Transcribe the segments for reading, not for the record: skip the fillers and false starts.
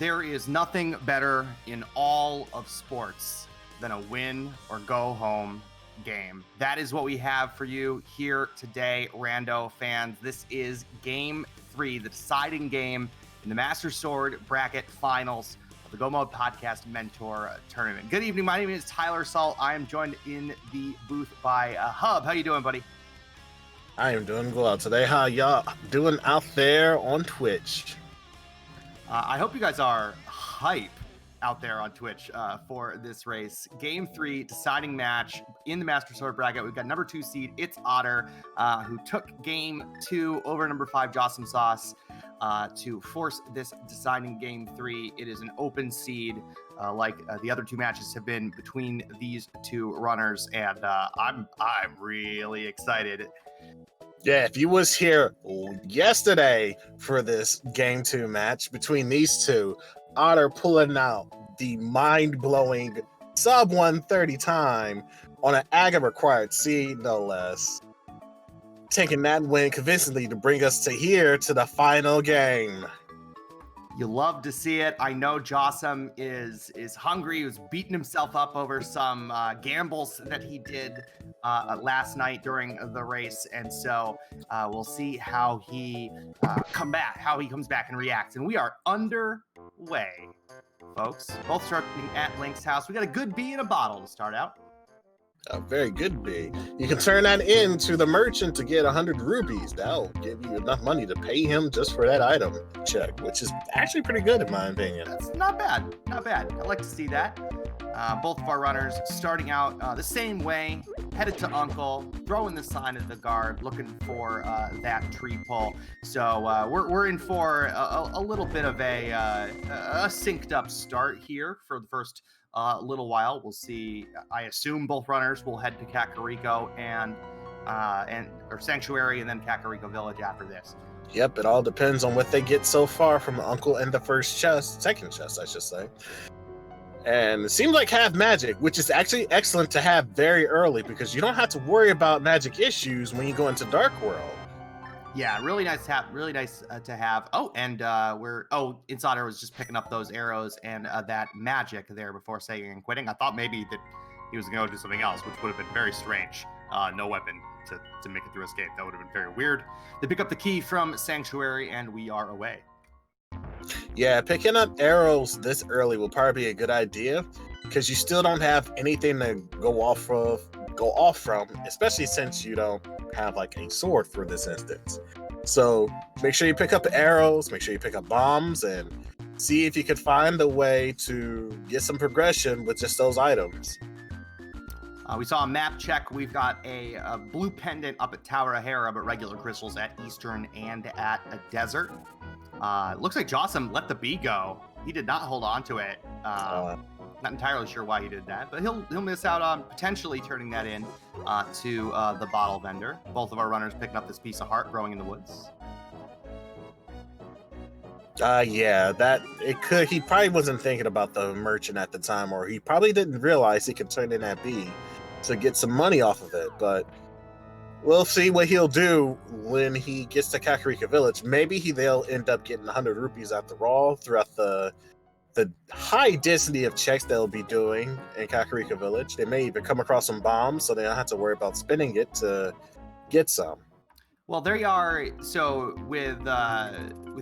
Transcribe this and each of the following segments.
There is nothing better in all of sports than a win or go home game. That is what we have for you here today, Rando fans. This is Game 3, the deciding game in the Master Sword Bracket Finals of the Go Mode Podcast Mentor Tournament. Good evening. My name is tylersalt. I am joined in the booth by Hub. How you doing, buddy? I am doing well today. How y'all doing out there on Twitch? I hope you guys are hype out there on Twitch for this race. Game 3, deciding match in the Master Sword bracket. We've got number 2 seed, itsotter, who took Game 2 over number 5, Jawsomesauce, to force this deciding Game 3. It is an open seed, like the other two matches have been between these two runners, and I'm really excited. Yeah, if you was here yesterday for this Game 2 match between these two, Otter pulling out the mind-blowing sub 130 time on an agate required seed, no less. Taking that win convincingly to bring us to here to the final game. You love to see it. I know Jawsome is hungry. He was beating himself up over some gambles that he did last night during the race, and so we'll see how he comes back and reacts. And we are underway, folks. Both starting at Link's house. We got a good bee in a bottle to start out. A very good bee. You can turn that into the merchant to get 100 rupees. That'll give you enough money to pay him just for that item check, which is actually pretty good in my opinion. That's not bad. Not bad. I like to see that. Both of our runners starting out the same way, headed to Uncle, throwing the sign of the guard, looking for that tree pull. So we're in for a little bit of a synced up start here for the first little while. We'll see. I assume both runners will head to Kakariko or Sanctuary, and then Kakariko Village after this. Yep, it all depends on what they get so far from Uncle and the second chest, I should say. And it seems like have magic, which is actually excellent to have very early because you don't have to worry about magic issues when you go into Dark World. Yeah, really nice to have. Really nice to have. Oh, and itsotter was just picking up those arrows and that magic there before saying and quitting. I thought maybe that he was going to do something else, which would have been very strange. No weapon to make it through escape. That would have been very weird. They pick up the key from Sanctuary, and we are away. Yeah, picking up arrows this early will probably be a good idea because you still don't have anything to go off from, especially since you don't have like a sword for this instance. So make sure you pick up arrows, make sure you pick up bombs, and see if you could find a way to get some progression with just those items. We saw a map check. We've got a blue pendant up at Tower Ahara, but regular crystals at Eastern and at a desert. Looks like Jawsome let the bee go. He did not hold on to it. Not entirely sure why he did that, but he'll miss out on potentially turning that in to the bottle vendor. Both of our runners picking up this piece of heart growing in the woods. Yeah, that it could. He probably wasn't thinking about the merchant at the time, or he probably didn't realize he could turn in that bee to get some money off of it. But we'll see what he'll do when he gets to Kakariko Village. Maybe they'll end up getting 100 rupees after all throughout the high density of checks they'll be doing in Kakariko Village. They may even come across some bombs, so they don't have to worry about spending it to get some. Well, there you are. So with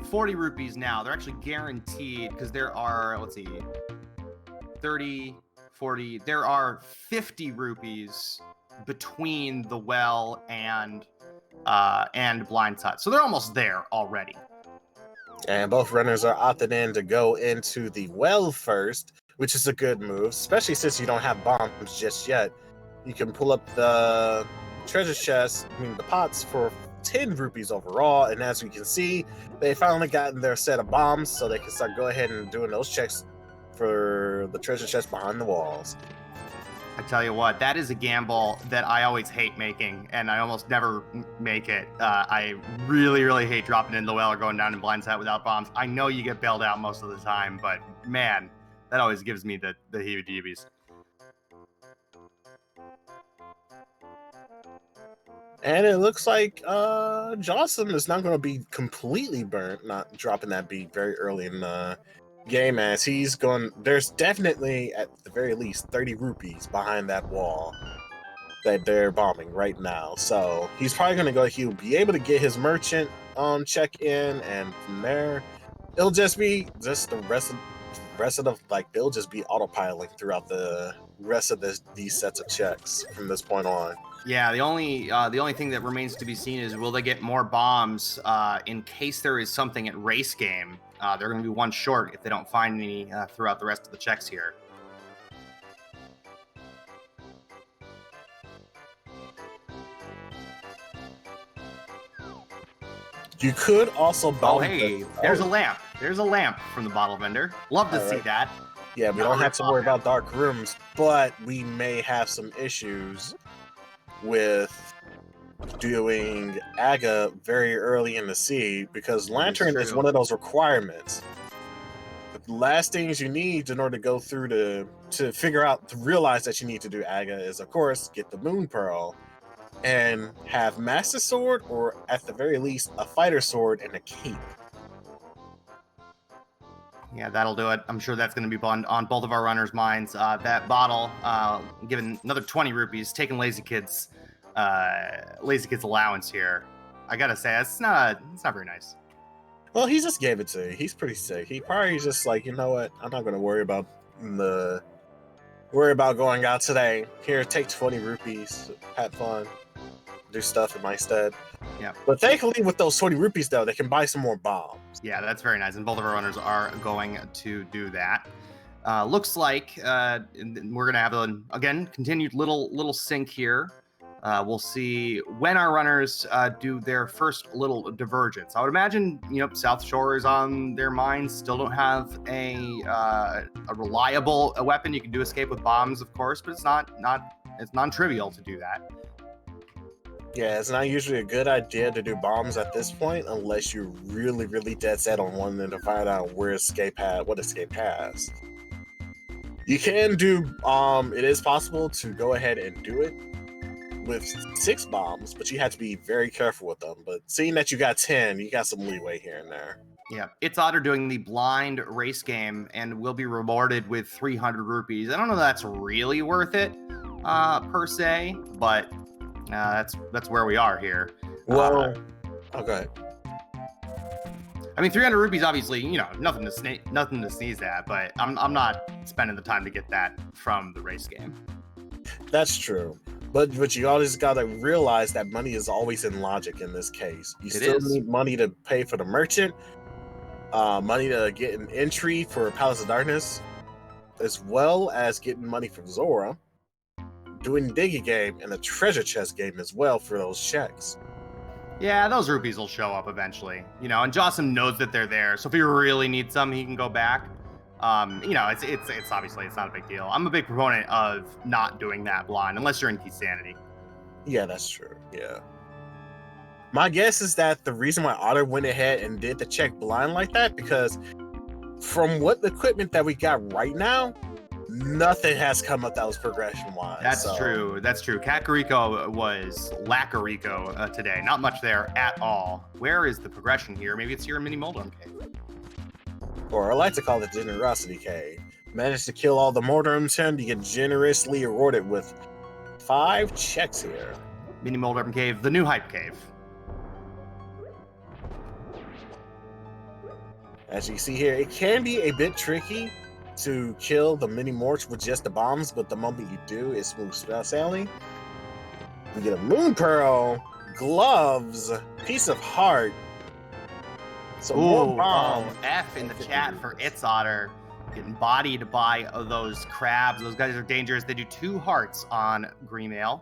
40 rupees now, they're actually guaranteed because there are, 30, 40. There are 50 rupees between the well and Blind's Hut. So they're almost there already. And both runners are opted in to go into the well first, which is a good move, especially since you don't have bombs just yet. You can pull up the treasure chest, the pots for 10 rupees overall, and as we can see, they finally gotten their set of bombs, so they can start go ahead and doing those checks for the treasure chest behind the walls. I tell you what, that is a gamble that I always hate making, and I almost never make it. I really, really hate dropping in the well or going down in Blind's Hut without bombs. I know you get bailed out most of the time, but man, that always gives me the heebie-jeebies. And it looks like Jawsome is not going to be completely burnt, not dropping that beat very early in game as he's going. There's definitely, at the very least, 30 rupees behind that wall that they're bombing right now. So he's probably going to go. He'll be able to get his merchant check in, and from there, it'll just be the rest of the like they'll just be autopiloting throughout the rest of these sets of checks from this point on. Yeah, the only thing that remains to be seen is will they get more bombs in case there is something at race game. They're going to be one short if they don't find any throughout the rest of the checks here. You could also Oh, hey, there's a lamp. There's a lamp from the bottle vendor. Love to see that. Yeah, we don't have to worry about dark rooms, but we may have some issues with doing AGA very early in the sea because Lantern is one of those requirements. The last things you need in order to go through to figure out, to realize that you need to do AGA is, of course, get the Moon Pearl and have Master Sword, or at the very least, a Fighter Sword and a Cape. Yeah, that'll do it. I'm sure that's going to be on both of our runners' minds. That bottle, given another 20 rupees, taking Lazy Kid's allowance here. I gotta say, it's not very nice. Well, he just gave it to you. He's pretty sick. He probably just like, you know what? I'm not going to worry about going out today. Here, take 20 rupees. Have fun. Do stuff in my stead. Yeah. But thankfully, with those 20 rupees, though, they can buy some more bombs. Yeah, that's very nice. And both of our runners are going to do that. Looks like we're going to have, again, continued little sync here. We'll see when our runners do their first little divergence. I would imagine, South Shore is on their minds. Still don't have a reliable weapon. You can do escape with bombs, of course, but it's non-trivial to do that. Yeah, it's not usually a good idea to do bombs at this point unless you're really, really dead set on wanting to find out what escape has. You can do, it is possible to go ahead and do it with 6 bombs, but you have to be very careful with them. But seeing that you got 10, you got some leeway here and there. Yeah, itsotter doing the blind race game and will be rewarded with 300 rupees. I don't know if that's really worth it, per se, but that's where we are here. Well, okay. I mean, 300 rupees, obviously, nothing to sneeze at, but I'm not spending the time to get that from the race game. That's true. But you always got to realize that money is always in logic in this case. You still need money to pay for the merchant, money to get an entry for Palace of Darkness, as well as getting money from Zora, doing the Diggy game, and the treasure chest game as well for those checks. Yeah, those rupees will show up eventually. And Jawsome knows that they're there, so if he really needs some, he can go back. It's obviously it's not a big deal. I'm a big proponent of not doing that blind unless you're in Key Sanity. Yeah, that's true. Yeah. My guess is that the reason why Otter went ahead and did the check blind like that, because from what the equipment that we got right now, nothing has come up that was progression-wise. That's true. Kakariko was Lakariko today. Not much there at all. Where is the progression here? Maybe it's here in Mini Moldon Cave. Or I like to call it Generosity Cave. Managed to kill all the Mortarums here and you get generously rewarded with 5 checks here. Mini Moldon Cave, the new hype cave. As you see here, it can be a bit tricky to kill the mini morts with just the bombs, but the moment you do, it's smooth sailing. You get a Moon Pearl, gloves, piece of heart, some more bombs. F in the chat for itsotter. Getting bodied by those crabs. Those guys are dangerous. They do 2 hearts on Greenmail.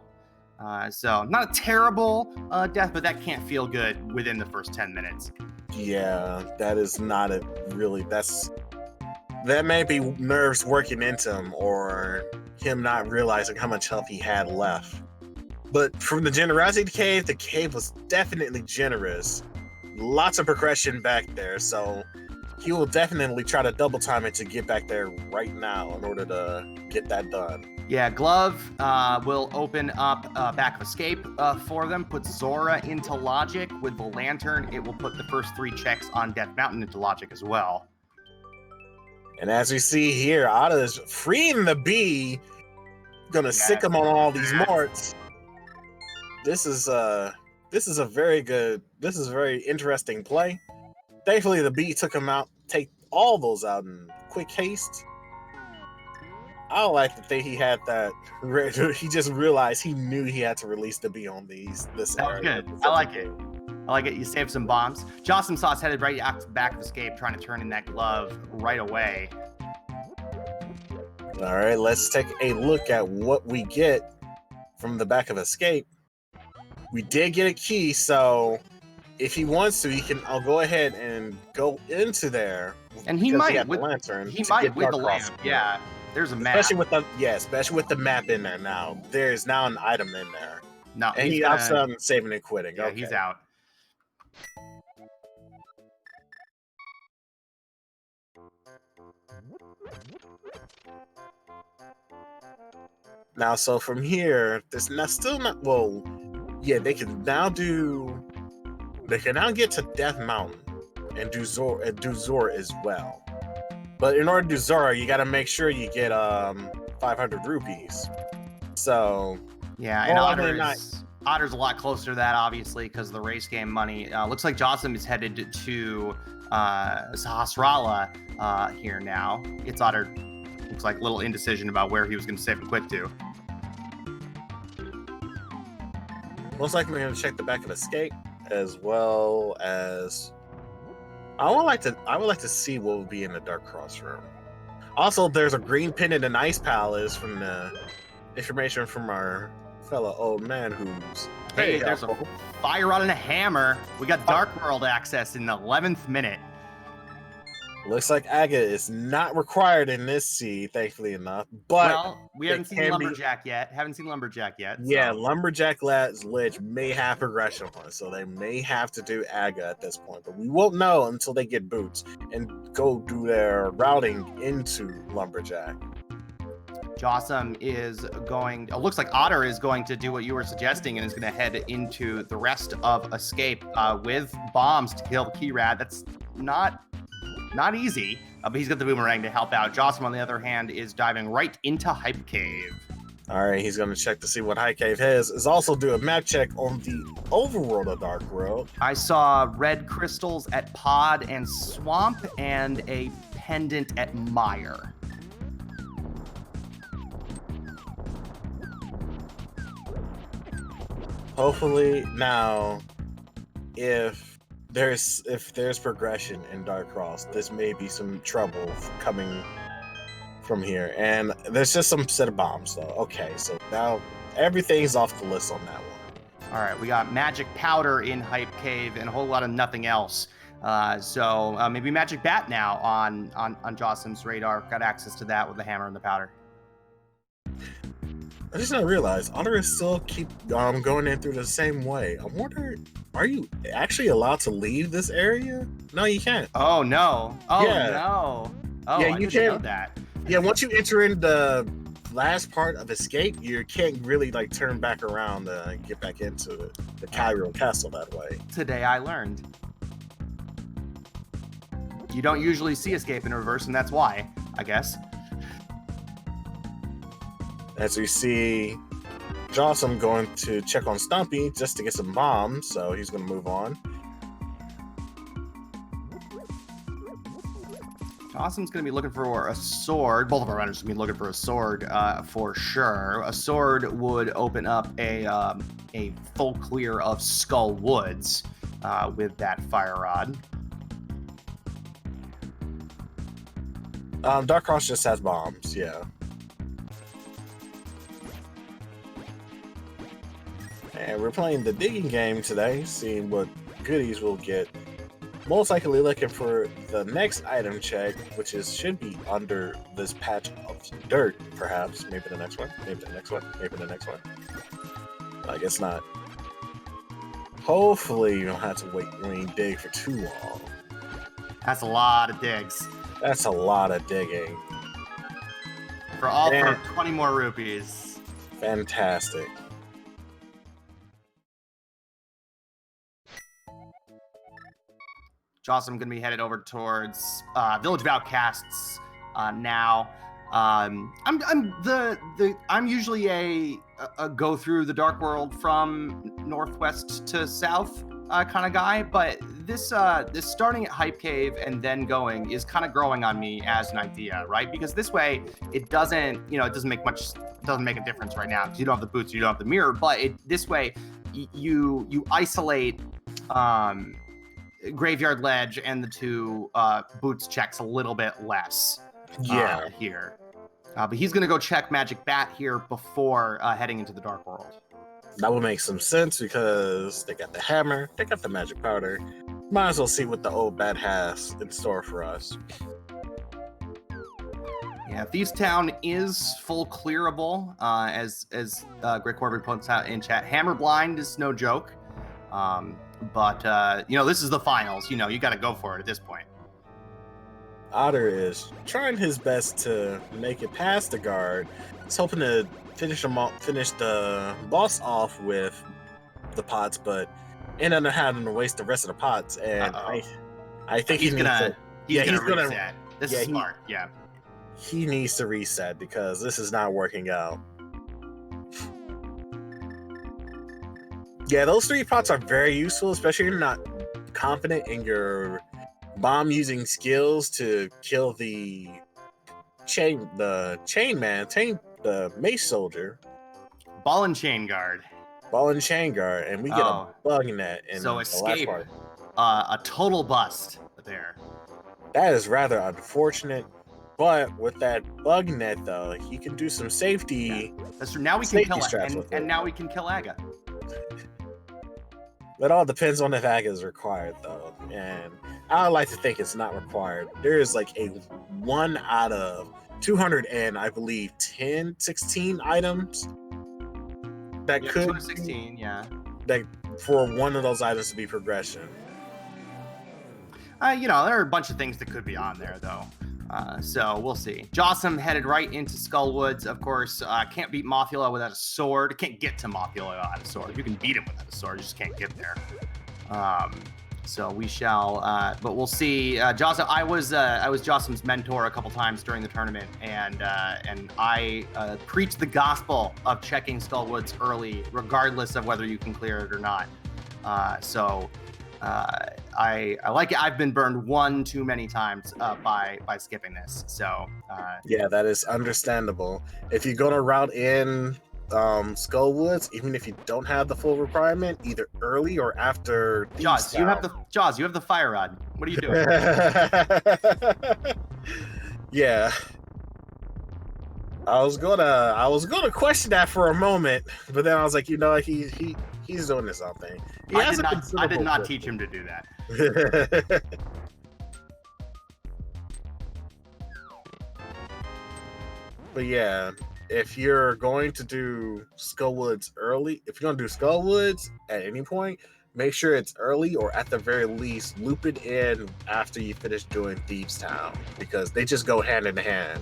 So not a terrible death, but that can't feel good within the first 10 minutes. Yeah, that is not a really, that may be nerves working into him or him not realizing how much health he had left. But from the Generosity Cave, the cave was definitely generous. Lots of progression back there, so he will definitely try to double time it to get back there right now in order to get that done. Yeah, Glove will open up back of escape for them, put Zora into logic. With the lantern, it will put the first 3 checks on Death Mountain into logic as well. And as we see here, Otta's freeing the bee, gonna sick him on all these morts. This is a very interesting play. Thankfully, the bee took him out, take all those out in quick haste. I don't like to think he had that. He just realized he knew he had to release the bee on this area. Good. I like it. I like it. You saved some bombs. Jawsomesauce headed right back of escape, trying to turn in that glove right away. All right, let's take a look at what we get from the back of escape. We did get a key, so if he wants to, he can. I'll go ahead and go into there. And he might with the lantern. He might with the lamp. Yeah, there's a map. Especially with the map in there now. There is now an item in there. No, and he's saving and quitting. Yeah, okay. He's out. Now, so from here, there's still not. Well, yeah, they can now get to Death Mountain and do Zora as well. But in order to do Zora, you got to make sure you get 500 rupees. So yeah, and Otter's a lot closer to that, obviously, because of the race game money. Looks like Jawsome is headed to Sahasrara here now. itsotter looks like a little indecision about where he was going to save and quit to. Most likely, we're going to check the back of escape, as well as I would like to see what would be in the Dark Cross room. Also, there's a green pin in the Ice Palace from the information from our fellow old man who's... Hey, there's a fire rod and a hammer. We got Dark World access in the 11th minute. Looks like agate is not required in this seed, thankfully enough. But well, we haven't seen Lumberjack yet. Yeah, so. Lumberjack Ledge may have progression on it, so they may have to do agate at this point. But we won't know until they get boots and go do their routing into Lumberjack. Jawsome is going. It looks like Otter is going to do what you were suggesting and is going to head into the rest of Escape with bombs to kill the Key Rat. That's not easy, but he's got the boomerang to help out. Jawsome, on the other hand, is diving right into Hype Cave. All right, he's going to check to see what Hype Cave has. Is also do a map check on the overworld of Dark World. I saw red crystals at Pod and Swamp and a pendant at Mire. Hopefully now, if there's progression in Dark Cross, this may be some trouble coming from here. And there's just some set of bombs though. Okay, so now everything's off the list on that one. All right, we got magic powder in Hype Cave and a whole lot of nothing else. So maybe magic bat now on Jawsome's radar. Got access to that with the hammer and the powder. I just not realized Otter is still keep going in through the same way. I wonder, are you actually allowed to leave this area? No, you can't. Oh no! Oh yeah. No! Oh, yeah, you can't. That. Yeah, once you enter in the last part of Escape, you can't really like turn back around and get back into the Cairo Castle that way. Today I learned. You don't usually see Escape in reverse, and that's why, I guess. As we see Jawsome going to check on Stumpy just to get some bombs, so he's going to move on. Jawsome's going to be looking for a sword. Both of our runners are going to be looking for a sword for sure. A sword would open up a full clear of Skull Woods with that fire rod. Dark Cross just has bombs, yeah. And we're playing the digging game today, seeing what goodies we'll get. Most likely looking for the next item check, which should be under this patch of dirt, perhaps. Maybe the next one, maybe the next one, maybe the next one. I guess not. Hopefully you don't have to wait when you dig for too long. That's a lot of digs. That's a lot of digging. For 20 more rupees. Fantastic. Jawsome going to be headed over towards Village of Outcasts now. I'm usually a go through the dark world from northwest to south kind of guy, but this starting at Hype Cave and then going is kind of growing on me as an idea, right? Because this way it doesn't make a difference right now because you don't have the boots, you don't have the mirror, but this way you isolate Graveyard Ledge and the two boots checks a little bit less. Here. But he's going to go check Magic Bat here before heading into the Dark World. That would make some sense because they got the hammer, they got the magic powder. Might as well see what the old bat has in store for us. Yeah, Thieves Town is full clearable, as Greg Corbin points out in chat. Hammer Blind is no joke. But this is the finals. You got to go for it at this point. Otter is trying his best to make it past the guard. He's hoping to finish the boss off with the pots, but ended up having to waste the rest of the pots. And I think he's gonna reset. This is smart. He needs to reset because this is not working out. Yeah, those 3 pots are very useful, especially if you're not confident in your bomb using skills to kill the mace soldier. Ball and chain guard, and we get a bug net. So escape, a total bust there. That is rather unfortunate, but with that bug net though, he can do some safety. Yeah. That's true. Now we can kill it, and now we can kill Aga. It all depends on if Aga is required, though. And I like to think it's not required. There is like a 1 out of 200 and I believe 16 items that could 216, yeah. That for one of those items to be progression. There are a bunch of things that could be on there, though. So we'll see. Jawsome headed right into Skullwoods. Of course, can't beat Mothula without a sword. Can't get to Mothula without a sword. You can beat him without a sword. You just can't get there. So we shall. But we'll see. Jawsome. I was Jawsome's mentor a couple times during the tournament, and I preach the gospel of checking Skullwoods early, regardless of whether you can clear it or not. I like it. I've been burned one too many times by skipping this. So yeah, that is understandable. If you're gonna route in Skullwoods, even if you don't have the full requirement, either early or after. Jaws, you have the fire rod. What are you doing? Yeah. I was gonna question that for a moment, but then I was like, he's doing his own thing. I did not teach him to do that. But yeah, if you're going to do Skullwoods early, if you're gonna do Skullwoods at any point, make sure it's early or at the very least loop it in after you finish doing Thieves Town, because they just go hand in hand.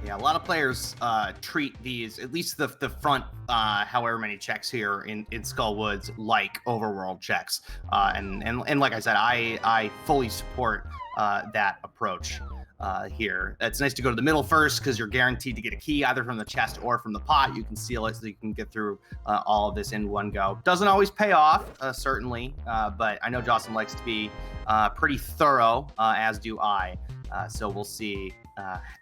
Yeah, a lot of players treat these, at least the front, however many checks here in Skullwoods, like overworld checks. And like I said, I fully support that approach here. It's nice to go to the middle first because you're guaranteed to get a key either from the chest or from the pot. You can seal it so you can get through all of this in one go. Doesn't always pay off, certainly, but I know Jawsome likes to be pretty thorough, as do I. So we'll see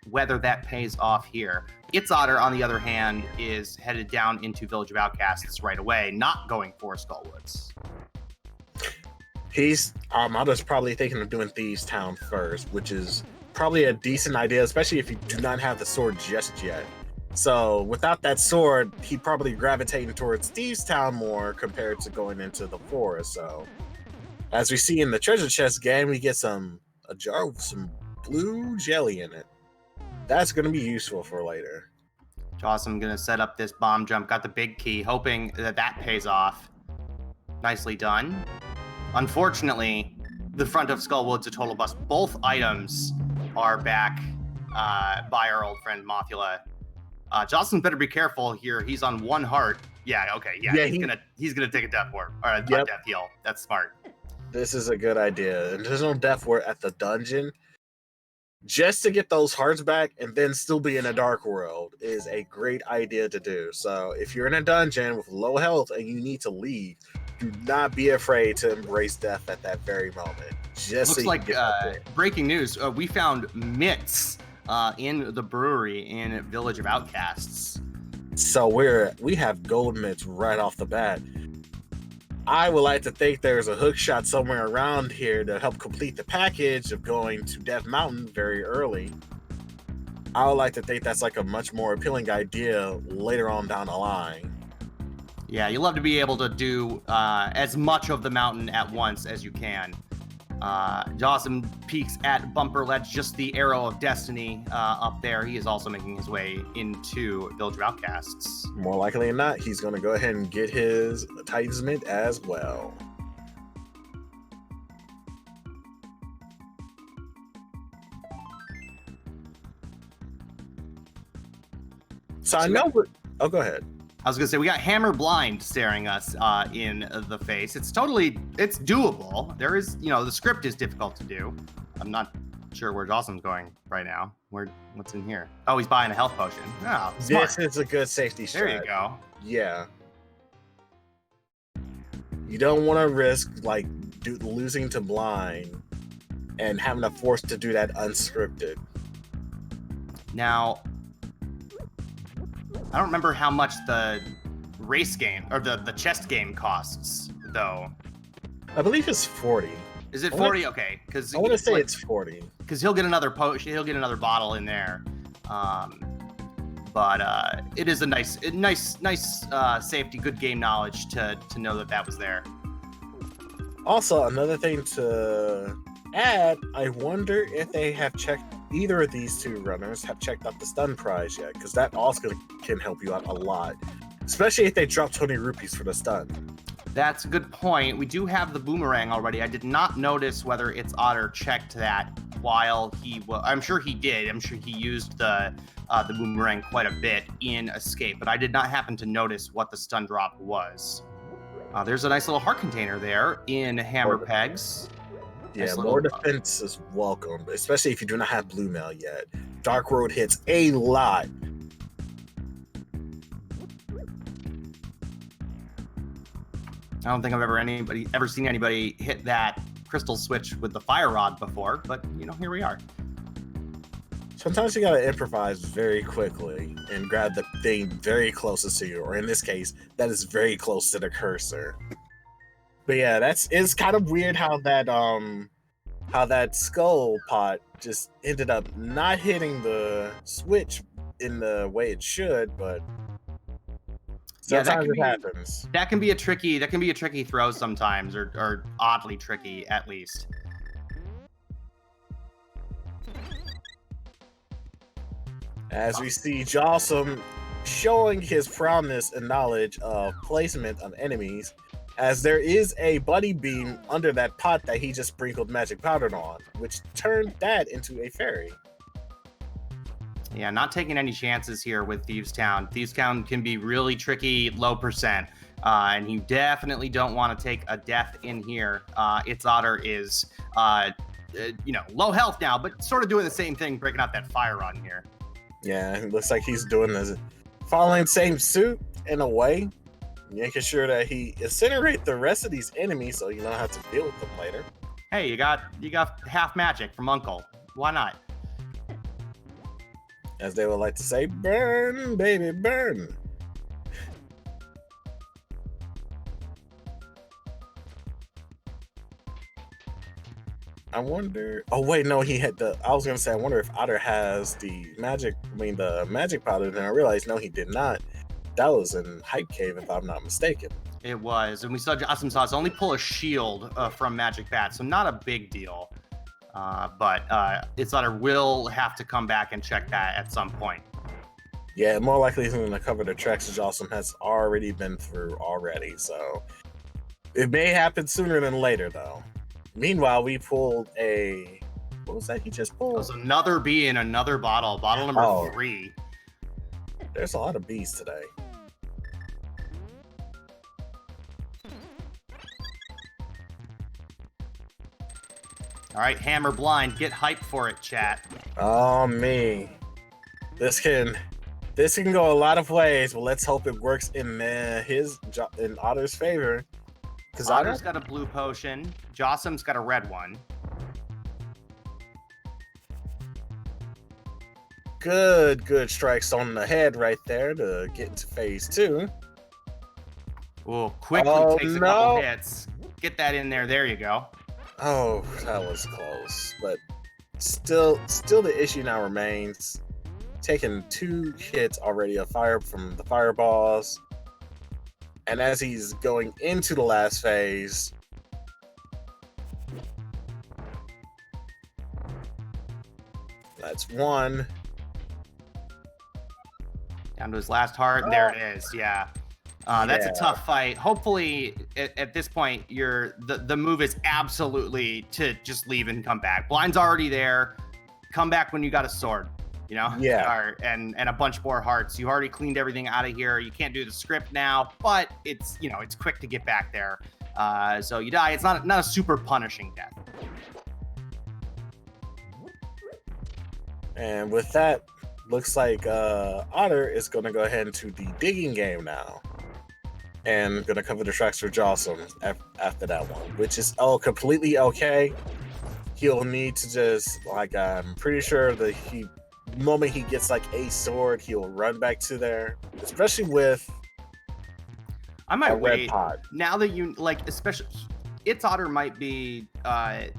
whether that pays off here. Itsotter, on the other hand, is headed down into Village of Outcasts right away, not going for Skullwoods. He's Armada's probably thinking of doing Thieves Town first, which is probably a decent idea, especially if you do not have the sword just yet. So without that sword, he'd probably gravitating towards Thieves Town more compared to going into the forest. So as we see in the treasure chest game, we get a jar with some blue jelly in it. That's going to be useful for later. Jawsome going to set up this bomb jump, got the big key, hoping that pays off. Nicely done. Unfortunately, the front of Skullwood's a total bust. Both items are back by our old friend Mothula. Jawsome better be careful here. He's on 1 heart. Yeah, okay. Yeah, he's gonna take a death warp or a death heal. That's smart. This is a good idea. And there's no death word at the dungeon. Just to get those hearts back and then still be in a dark world is a great idea to do. So if you're in a dungeon with low health and you need to leave, do not be afraid to embrace death at that very moment. Just Looks so like breaking news. We found mitts in the brewery in Village of Outcasts. So we have gold mitts right off the bat. I would like to think there's a hook shot somewhere around here to help complete the package of going to Death Mountain very early. I would like to think that's like a much more appealing idea later on down the line. Yeah, you love to be able to do as much of the mountain at once as you can. Jawsome peaks at Bumper Ledge, just the arrow of destiny up there. He is also making his way into Village of Outcasts. More likely than not, he's going to go ahead and get his Titan's Mint as well. So I know oh, go ahead. I was gonna say, we got Hammer Blind staring us in the face. It's doable. There is, the script is difficult to do. I'm not sure where Jawsome's going right now. What's in here? Oh, he's buying a health potion. Oh, smart. This is a good safety strat. There you go. Yeah. You don't want to risk losing to blind and having to force to do that unscripted. Now, I don't remember how much the race game or the chest game costs, though. I believe it's 40. Is it 40? Okay, because I want to say it's 40. Because he'll get another potion, he'll get another bottle in there. But it is a nice safety, good game knowledge to know that was there. Also, another thing to add, I wonder if they have checked. Either of these two runners have checked out the stun prize yet, because that also can help you out a lot, especially if they drop 20 rupees for the stun. That's a good point. We do have the boomerang already. I did not notice whether itsotter checked that while he was. I'm sure he did. I'm sure he used the boomerang quite a bit in Escape, but I did not happen to notice what the stun drop was. There's a nice little heart container there in Hammer Pegs. Yeah, nice more defense is welcome, especially if you do not have Blue Mail yet. Dark Road hits a lot. I don't think I've ever seen anybody hit that crystal switch with the fire rod before, but here we are. Sometimes you gotta improvise very quickly and grab the thing very closest to you, or in this case, that is very close to the cursor. But yeah, it's kind of weird how that skull pot just ended up not hitting the switch in the way it should, but sometimes it happens. That can be a tricky throw sometimes, or oddly tricky at least. As we see Jawsome showing his prowess and knowledge of placement of enemies, as there is a buddy beam under that pot that he just sprinkled magic powder on, which turned that into a fairy. Yeah, not taking any chances here with Thieves Town. Thieves Town can be really tricky, low percent, and you definitely don't want to take a death in here. itsotter is, low health now, but sort of doing the same thing, breaking out that fire rod here. Yeah, it looks like he's doing this, following the same suit in a way, making sure that he incinerate the rest of these enemies so you don't have to deal with them later. Hey, you got half magic from Uncle. Why not? As they would like to say, burn, baby, burn. I wonder. Oh wait, no, he had the. I was gonna say, I wonder if Otter has the magic powder. And I realized, no, he did not. That was in Hype Cave, if I'm not mistaken. It was, and we saw Jawsomesauce only pull a shield from Magic Bat, so not a big deal. But itsotter will have to come back and check that at some point. Yeah, more likely he's going to cover the tracks that Jawsome has already been through already, so it may happen sooner than later, though. Meanwhile, we pulled a... What was that he just pulled? It was another bee in another bottle number 3. There's a lot of bees today. All right, hammer blind. Get hyped for it, chat. Oh me. This can go a lot of ways, but let's hope it works in Otter's favor. Because Otter's got a blue potion. Jawsome's got a red one. Good strikes on the head right there to get into phase 2. Ooh, quickly takes a couple hits. Get that in there. There you go. Oh, that was close. But still the issue now remains. Taking 2 hits already of fire from the fireballs. And as he's going into the last phase, that's 1. Down to his last heart. And there it is. Yeah. That's a tough fight. Hopefully, at this point, the move is absolutely to just leave and come back. Blind's already there. Come back when you got a sword, you know? Yeah. And a bunch more hearts. You already cleaned everything out of here. You can't do the script now, but it's quick to get back there. So you die. It's not a super punishing death. And with that, looks like Otter is going to go ahead into the digging game now. And going to cover the tracks for Jawsome after that one, which is completely okay. He'll need to just, I'm pretty sure the moment he gets a sword, he'll run back to there, especially with I might wait. Red pot. Now that you, especially, itsotter might be, at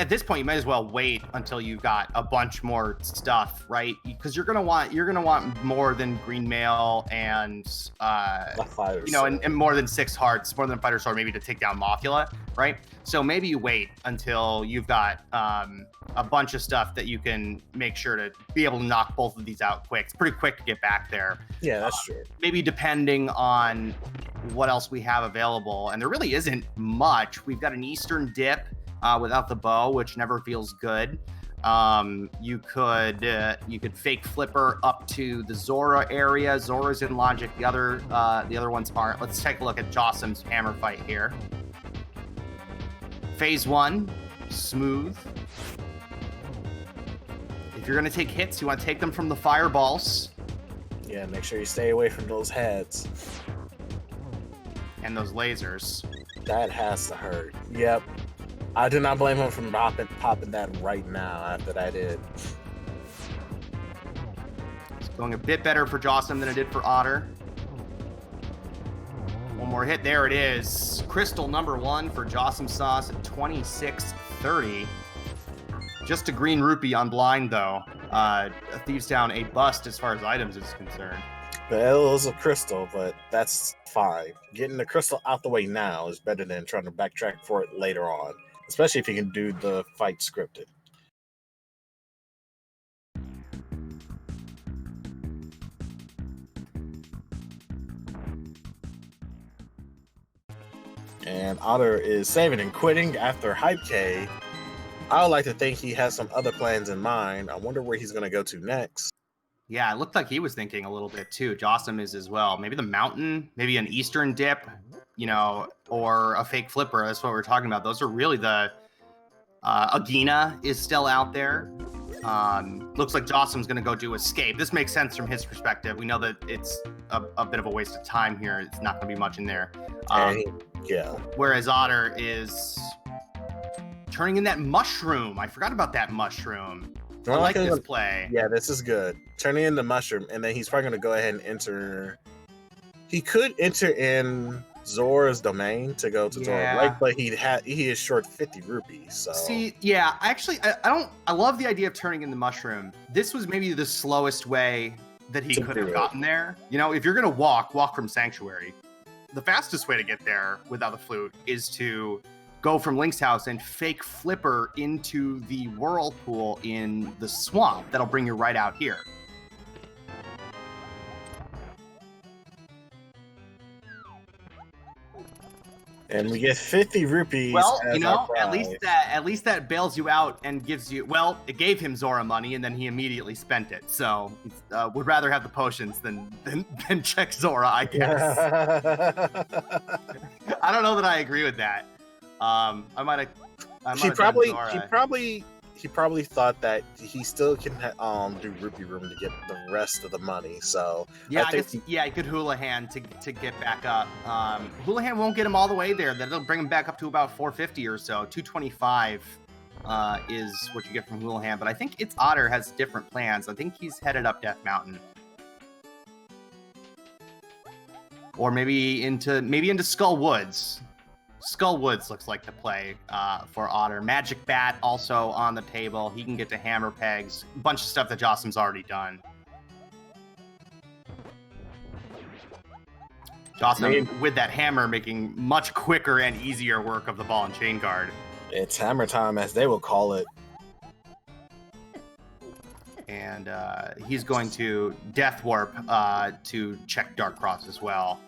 this point, you might as well wait until you've got a bunch more stuff, right? Because you're gonna want more than green mail and and more than 6 hearts, more than fighter sword, maybe to take down Mothula, right? So maybe you wait until you've got a bunch of stuff that you can make sure to be able to knock both of these out quick. It's pretty quick to get back there. Yeah, that's true. Maybe depending on what else we have available, and there really isn't much. We've got an Eastern dip. Without the bow, which never feels good. You could fake flipper up to the Zora area. Zora's in logic. The other ones aren't. Let's take a look at Jawsome's hammer fight here. Phase 1, smooth. If you're gonna take hits, you want to take them from the fireballs. Yeah, make sure you stay away from those heads and those lasers. That has to hurt. Yep. I do not blame him for popping that right now after that did. It's going a bit better for Jawsome than it did for Otter. One more hit. There it is. Crystal number 1 for Jawsomesauce at 2630. Just a green rupee on blind, though. Thieves down a bust as far as items is concerned. It was a crystal, but that's fine. Getting the crystal out the way now is better than trying to backtrack for it later on. Especially if you can do the fight scripted. And Otter is saving and quitting after Hype K. I would like to think he has some other plans in mind. I wonder where he's going to go to next. Yeah, it looked like he was thinking a little bit too. Jawsome is as well. Maybe the mountain, maybe an Eastern dip, or a fake flipper. That's what we're talking about. Those are really the... Agina is still out there. Looks like Jawsome's going to go do escape. This makes sense from his perspective. We know that it's a bit of a waste of time here. It's not going to be much in there. Yeah. Whereas Otter is turning in that mushroom. I forgot about that mushroom. I like this play. Yeah, this is good. Turning in the mushroom, and then he's probably going to go ahead and enter... He could enter in Zora's domain to go to Zora Lake, but he is short 50 rupees. So see, yeah, actually, I love the idea of turning in the mushroom. This was maybe the slowest way that he could have gotten there. If you're gonna walk from Sanctuary, the fastest way to get there without the flute is to go from Link's house and fake flipper into the whirlpool in the swamp. That'll bring you right out here. And we get 50 rupees. Well, at least that bails you out and gives you. Well, it gave him Zora money, and then he immediately spent it. So would rather have the potions than check Zora, I guess. I don't know that I agree with that. I might have he probably thought that he still can do rupee room to get the rest of the money. So yeah, I guess he could Houlihan to get back up. Houlihan won't get him all the way there. That'll bring him back up to about 450 or so. 225 is what you get from Houlihan. But I think itsotter has different plans. I think he's headed up Death Mountain, or maybe into Skull Woods. Skull Woods looks like the play for Otter. Magic Bat also on the table. He can get to hammer pegs. A bunch of stuff that Jawsome's already done. Jawsome, with that hammer, making much quicker and easier work of the ball and chain guard. It's hammer time, as they will call it. And he's going to Death Warp to check Dark Cross as well.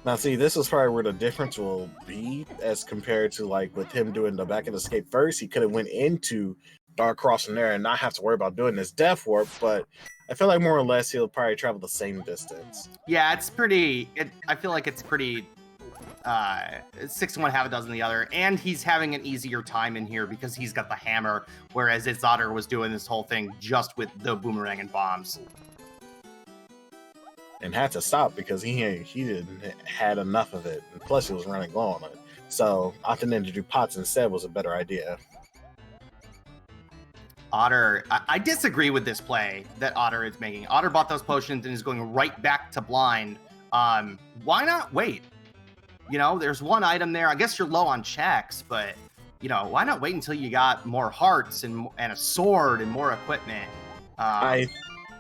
Now, see, this is probably where the difference will be as compared to, like, with him doing the back end escape first. He could have went into Dark Cross from there and not have to worry about doing this Death Warp, but I feel like more or less he'll probably travel the same distance. Yeah, I feel like it's pretty 6 to 1, half a dozen the other, and he's having an easier time in here because he's got the hammer, whereas itsotter was doing this whole thing just with the boomerang and bombs. And had to stop because he didn't had enough of it, and plus he was running low on it. So opting in to do pots instead was a better idea. Otter, I disagree with this play that Otter is making. Otter bought those potions and is going right back to blind. Why not wait? You know, there's one item there. I guess you're low on checks, but you know, why not wait until you got more hearts and a sword and more equipment?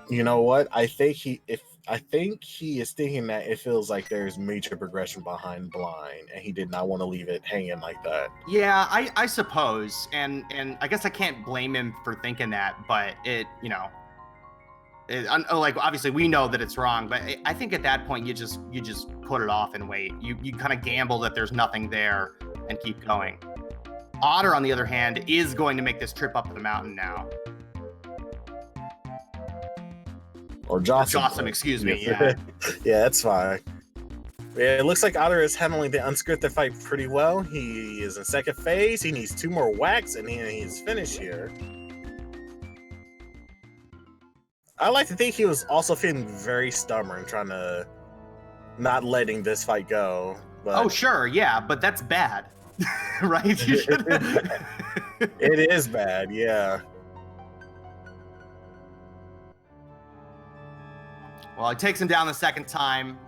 You know what? I think he is thinking that it feels like there's major progression behind blind, and he did not want to leave it hanging like that. Yeah, I suppose, and I guess I can't blame him for thinking that, but like obviously we know that it's wrong, but I think at that point you just put it off and wait. You kind of gamble that there's nothing there and keep going. Otter, on the other hand, is going to make this trip up the mountain now. Or Jawsome, excuse me. Yeah, yeah, that's fine. Yeah, it looks like Otter is handling the unscripted fight pretty well. He is in second phase. He needs 2 more whacks, and he's finished here. I like to think he was also feeling very stubborn, trying to not letting this fight go. But... Oh, sure, yeah, but that's bad, right? You should... It is bad, yeah. Well, it takes him down the second time.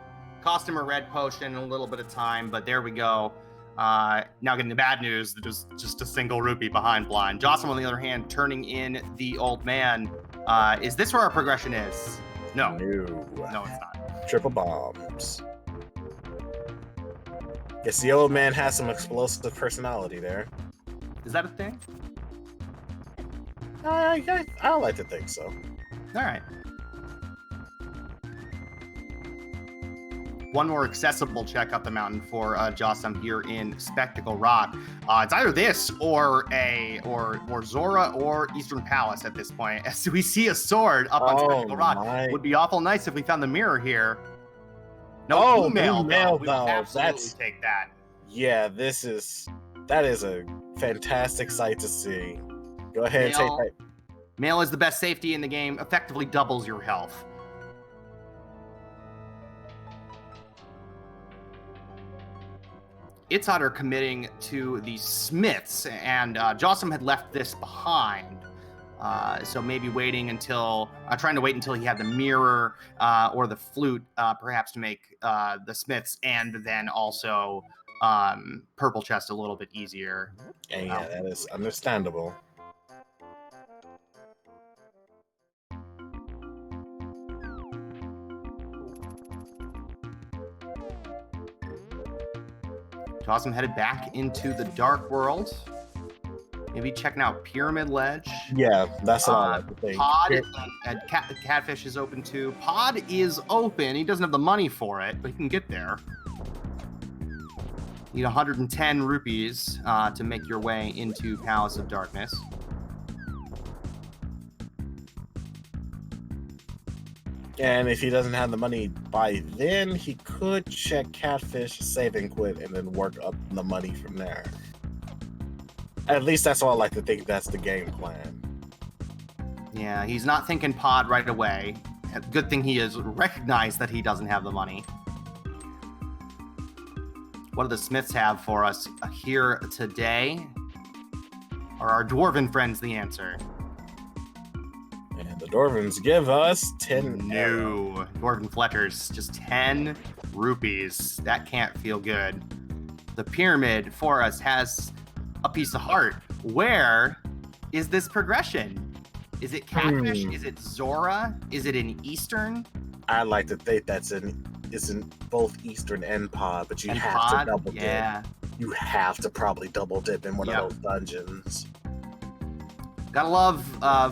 Cost him a red potion and a little bit of time, but there we go. Now getting the bad news, there's just a single rupee behind blind. Jawsome, on the other hand, turning in the old man. Is this where our progression is? No, it's not. Triple bombs. Guess the old man has some explosive personality there. Is that a thing? I like to think so. All right. One more accessible check up the mountain for Jawsome here in Spectacle Rock. It's either this or Zora or Eastern Palace at this point. As we see a sword up on Spectacle Rock. Would be awful nice if we found the mirror here. No, blue mail though. We would absolutely take that. Yeah, that is a fantastic sight to see. Go ahead and take that. Mail is the best safety in the game. Effectively doubles your health. itsotter committing to the smiths, and Jawsome had left this behind. So maybe trying to wait until he had the mirror or the flute, perhaps to make the smiths and then also purple chest a little bit easier. And yeah, that is understandable. Jawsome headed back into the dark world. Maybe checking out Pyramid Ledge. Yeah, that's what I like to think. Pod and Catfish is open too. Pod is open. He doesn't have the money for it, but he can get there. Need 110 rupees to make your way into Palace of Darkness. And if he doesn't have the money by then, he could check Catfish, save and quit, and then work up the money from there. At least that's all I like to think that's the game plan. Yeah, he's not thinking pod right away. Good thing he has recognized that he doesn't have the money. What do the Smiths have for us here today? Are our dwarven friends the answer? And the Dwarvens give us 10 No. Dwarven Fletchers, just 10 rupees. That can't feel good. The pyramid for us has a piece of heart. Where is this progression? Is it Catfish? Is it Zora? Is it in Eastern? I like to think it's in both Eastern and Pod, but you And have pod? to double dip. Yeah. You have to probably double dip in one Yep. of those dungeons. Gotta love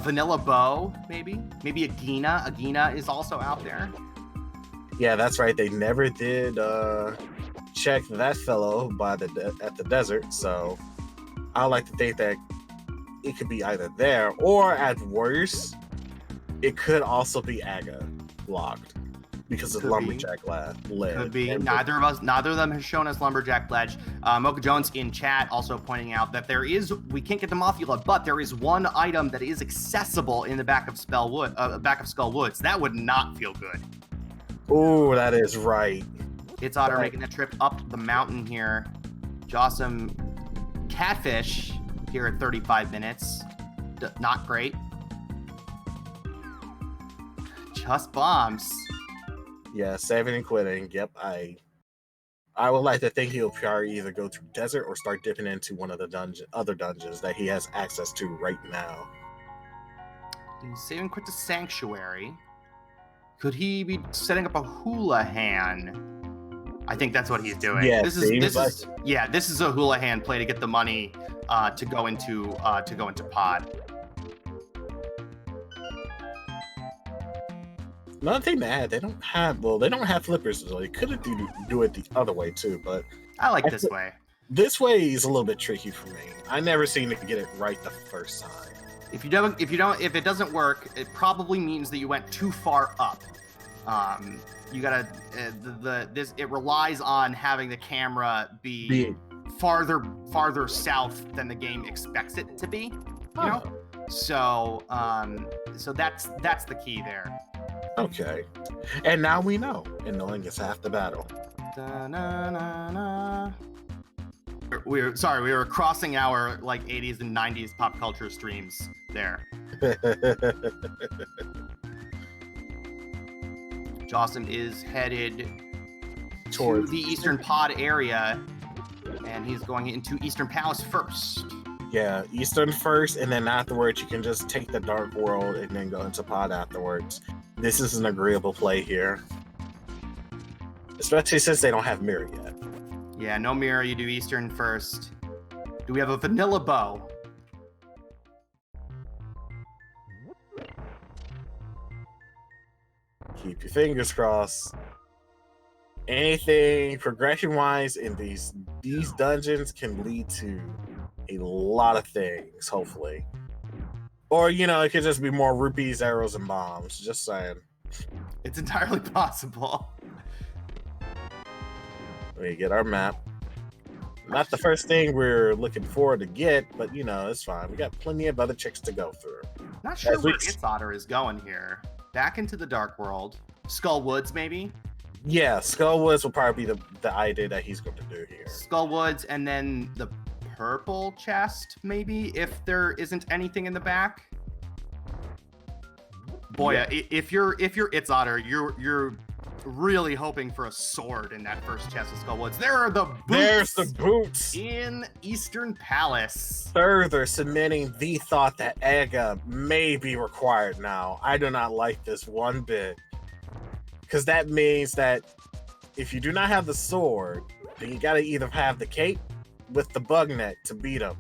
Vanilla Bow, maybe. Maybe Agina. Agina is also out there. Yeah, that's right. They never did check that fellow at the desert, so I like to think that it could be either there or at worst, it could also be Aga locked because of Could be. Lumberjack ledge. Could be. And Neither of them has shown us Lumberjack Ledge. Mocha Jones in chat also pointing out that we can't get the Mothula, but there is one item that is accessible in the back of Skull Woods. That would not feel good. oh, that is right. Itsotter Right. making that trip up the mountain here. Jawsome Catfish here at 35 minutes. Not great. Just bombs. Yeah, saving and quitting. Yep, I would like to think he'll probably either go to desert or start dipping into one of the other dungeons that he has access to right now. He's saving quit to Sanctuary. Could he be setting up a Houlihan? I think that's what he's doing. Yeah, this is a Houlihan play to get the money to go into pod. Another thing to add, they don't have flippers, so they could do it the other way too, but I like this way. this way is a little bit tricky for me. I never seem to get it right the first time. If it doesn't work, it probably means that you went too far up. You gotta it relies on having the camera be farther south than the game expects it to be. You know, so that's the key there. Okay, and now we know, and knowing is half the battle. Da-na-na-na. We were crossing our like 80s and 90s pop culture streams there. Jawsome is headed to the Eastern Pod area, and he's going into Eastern Palace first. Yeah, Eastern first, and then afterwards you can just take the Dark World and then go into Pod afterwards. This is an agreeable play here. Especially since they don't have Mirror yet. Yeah, no mirror, you do Eastern first. Do we have a Vanilla Bow? Keep your fingers crossed. Anything progression-wise in these dungeons can lead to a lot of things, hopefully. Or, it could just be more rupees, arrows, and bombs. Just saying. It's entirely possible. We get our map. Not the first thing we're looking forward to get, but, it's fine. We got plenty of other chicks to go through. Not sure where Itsotter is going here. Back into the Dark World. Skull Woods, maybe? Yeah, Skull Woods will probably be the idea that he's going to do here. Skull Woods, and then the purple chest, maybe, if there isn't anything in the back. Boy, yeah. if you're Itsotter, you're really hoping for a sword in that first chest of Skull Woods. There are the boots. There's the boots in Eastern Palace. Further cementing the thought that Aga may be required now. I do not like this one bit, because that means that if you do not have the sword, then you got to either have the cape with the bug net to beat him.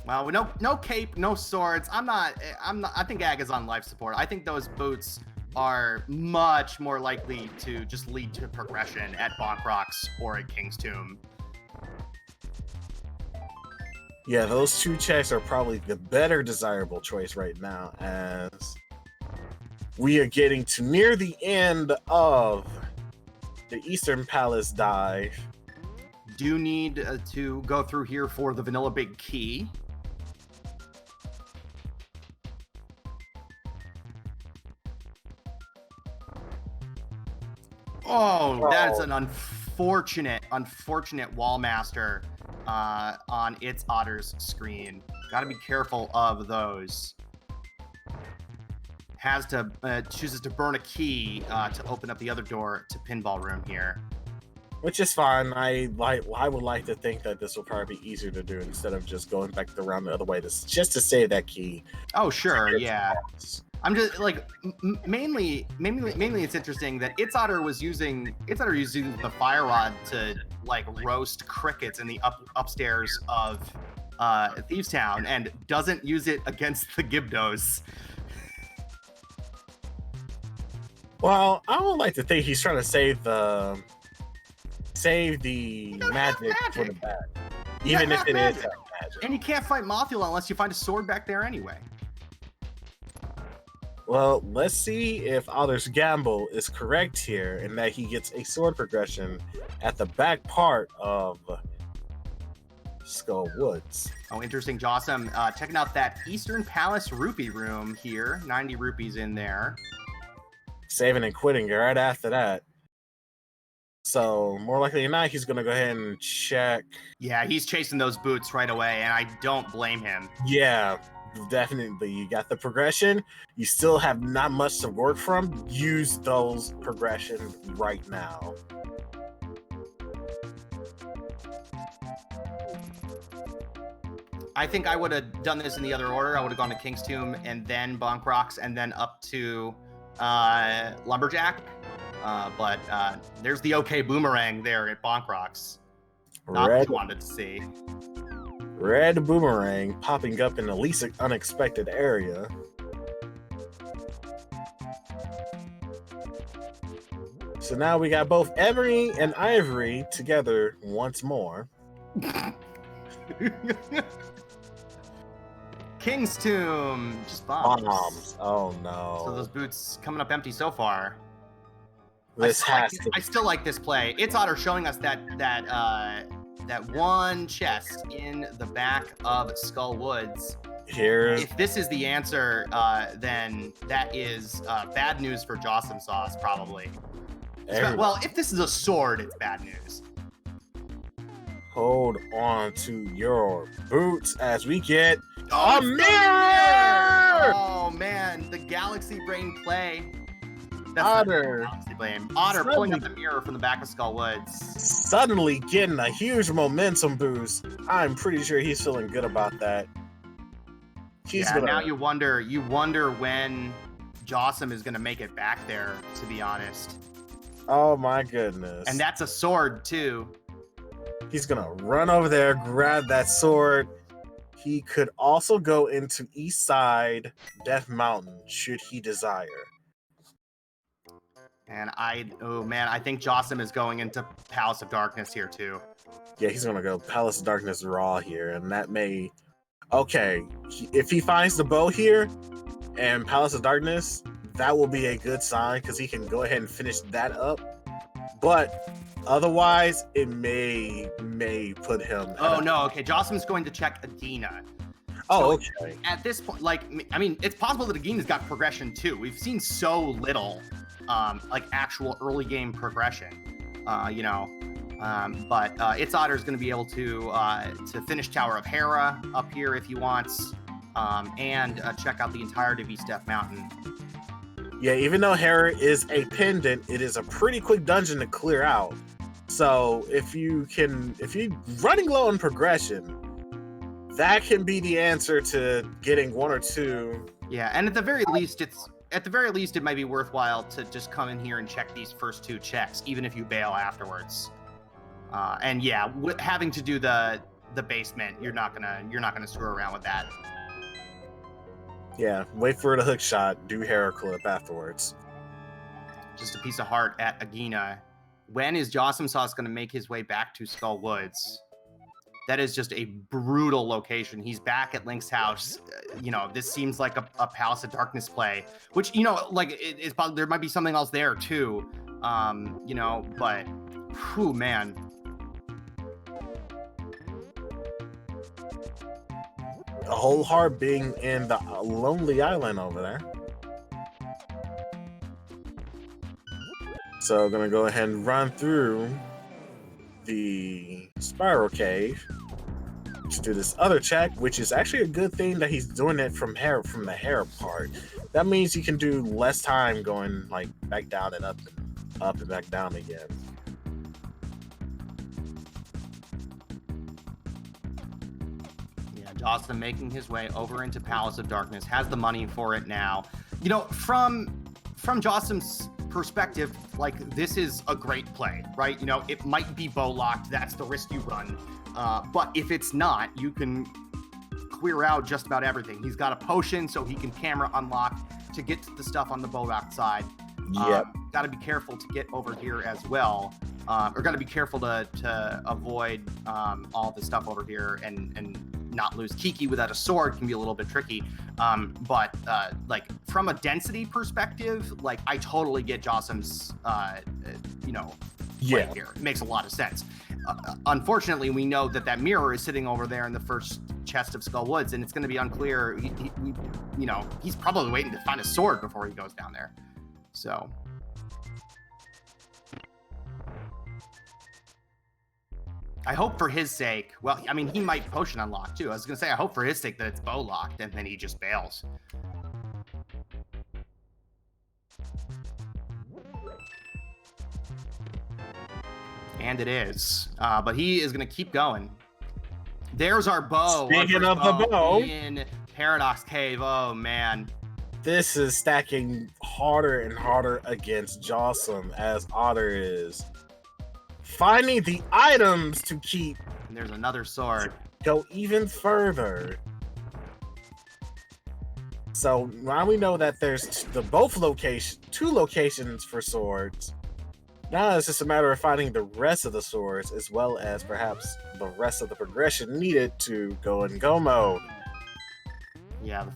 Well, no cape, no swords. I think Aga's on life support. I think those boots are much more likely to just lead to progression at Bonk Rocks or at King's Tomb. Yeah, those two checks are probably the better desirable choice right now, as we are getting to near the end of the Eastern Palace dive. Do need to go through here for the vanilla big key. Oh, that is an unfortunate wall master on itsotter's screen. Got to be careful of those. Has to chooses to burn a key to open up the other door to pinball room here, which is fine. I would like to think that this will probably be easier to do instead of just going back around the other way just to save that key. Oh sure, yeah. I'm just like mainly it's interesting that itsotter using the fire rod to like roast crickets in the upstairs of Thieves Town and doesn't use it against the Gibdos. Well, I would like to think he's trying to save the magic for the back, even if it is that magic. And you can't fight Mothula unless you find a sword back there anyway. Well, let's see if Otter's gamble is correct here and that he gets a sword progression at the back part of Skull Woods. Oh, interesting, Jawsome. Checking out that Eastern Palace rupee room here. 90 rupees in there. Saving and quitting right after that. So, more likely than not, he's going to go ahead and check. Yeah, he's chasing those boots right away, and I don't blame him. Yeah, definitely. You got the progression. You still have not much to work from. Use those progression right now. I think I would have done this in the other order. I would have gone to King's Tomb and then Bonk Rocks and then up to Lumberjack. But there's the OK Boomerang there at Bonk Rocks. Not what you wanted to see. Red Boomerang popping up in the least unexpected area. So now we got both Ebony and Ivory together once more. King's Tomb, just bombs. Oh no. So those boots coming up empty so far. I still like this play. Itsotter showing us that one chest in the back of Skull Woods. If this is the answer, then that is bad news for Jawsomesauce, probably. Well, if this is a sword, it's bad news. Hold on to your boots as we get a mirror! Oh man, the Galaxy Brain play. Otter pulling up the mirror from the back of Skull Woods. Suddenly getting a huge momentum boost. I'm pretty sure he's feeling good about that. Now you wonder when Jawsome is gonna make it back there, to be honest. Oh my goodness. And that's a sword too. He's gonna run over there, grab that sword. He could also go into East Side Death Mountain should he desire. And I think Jawsome is going into Palace of Darkness here too. Yeah, he's gonna go Palace of Darkness raw here, and that may. Okay, if he finds the bow here and Palace of Darkness, that will be a good sign because he can go ahead and finish that up. But otherwise, it may put him. Oh no! Okay, Jawsome's going to check Agena. Oh, okay. At this point, it's possible that Agena's got progression too. We've seen so little. Actual early game progression, but Itsotter is going to be able to finish Tower of Hera up here if he wants, and check out the entirety of East Death Mountain. Yeah, even though Hera is a pendant, it is a pretty quick dungeon to clear out. So if you're running low on progression, that can be the answer to getting one or two. Yeah, and at the very least, it might be worthwhile to just come in here and check these first two checks, even if you bail afterwards. And yeah, having to do the basement, you're not gonna screw around with that. Yeah, wait for the hook shot, do Hera clip afterwards. Just a piece of heart at Agena. When is Jawsomesauce gonna make his way back to Skull Woods? That is just a brutal location. He's back at Link's house. This seems like a Palace of Darkness play, which, it's probably, there might be something else there too. But, whew, man. A whole heart being in the lonely island over there. So gonna go ahead and run through the spiral cave to do this other check, which is actually a good thing that he's doing it from the hair part. That means you can do less time going like back down and up and back down again. Yeah, Jawsome making his way over into Palace of Darkness, has the money for it now. From Jawsome's perspective, like, this is a great play, right? It might be bow locked, that's the risk you run. But if it's not, you can clear out just about everything. He's got a potion, so he can camera unlock to get to the stuff on the bow locked side. Yep. Got to be careful to get over here as well. Or got to be careful to avoid all the stuff over here and not lose Kiki without a sword can be a little bit tricky. But from a density perspective, like, I totally get Jawsome's, play here. It makes a lot of sense. Unfortunately, we know that mirror is sitting over there in the first chest of Skull Woods, and it's going to be unclear. He's probably waiting to find a sword before he goes down there. So. I hope for his sake, well, I mean, he might potion unlock too. I was going to say, I hope for his sake that it's bow locked and then he just bails. And it is. But he is going to keep going. There's our bow. Speaking of the bow. In Paradox Cave. Oh, man. This is stacking harder and harder against Jawsome as Otter is finding the items to keep. And there's another sword. Go even further. So now we know that there's two locations for swords. Now it's just a matter of finding the rest of the swords, as well as perhaps the rest of the progression needed to go in go mode. Yeah,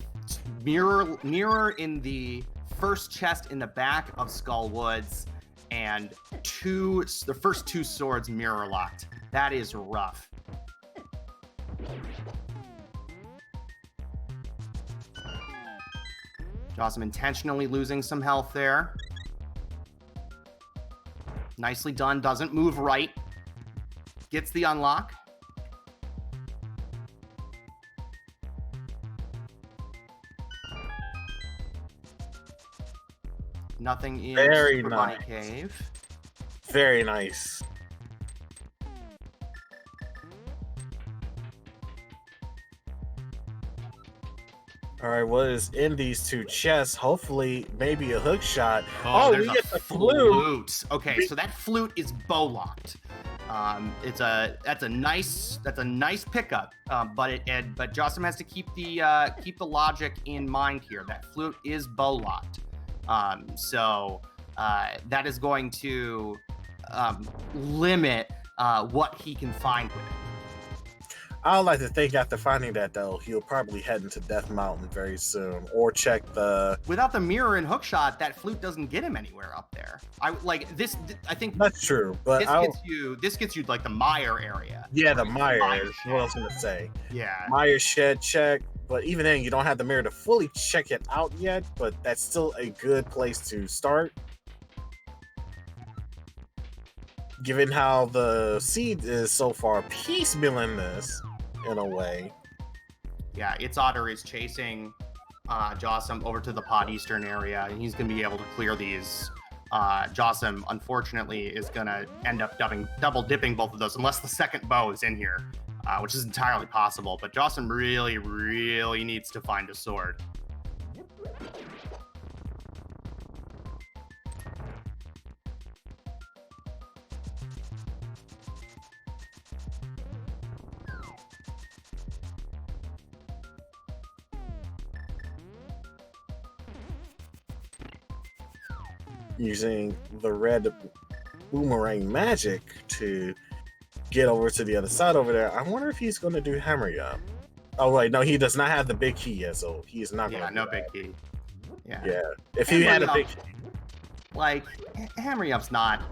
mirror in the first chest in the back of Skull Woods, and the first two swords mirror locked. That is rough. Jawsome intentionally losing some health there. Nicely done. Doesn't move right. Gets the unlock. Nothing in Super Bunny Cave. Very nice. All right, what is in these two chests? Hopefully, maybe a hook shot. Oh, we get the flute. Okay, so that flute is bow locked. That's a nice pickup. But Jawsome has to keep the logic in mind here. That flute is bow locked. So that is going to limit what he can find with it. I would like to think after finding that, though, he'll probably head into Death Mountain very soon, or check the. Without the mirror and hookshot, that flute doesn't get him anywhere up there. I think that's true, but this gets you like the Mire area. Yeah, the Mire. What I was gonna say. Yeah. Mire shed check, but even then, you don't have the mirror to fully check it out yet. But that's still a good place to start. Given how the seed is so far piecemealing this, in a way. Yeah, itsotter is chasing Jawsome over to the Pod Eastern area, and he's going to be able to clear these. Jawsome, unfortunately, is going to end up double dipping both of those, unless the second bow is in here, which is entirely possible. But Jawsome really, really needs to find a sword. Using the red boomerang magic to get over to the other side over there. I wonder if he's going to do Hammer Up. Oh, wait, no, he does not have the big key yet, so he is not going to do no that. big key. Yeah. If he had a big key. Like, Hammer Up's not,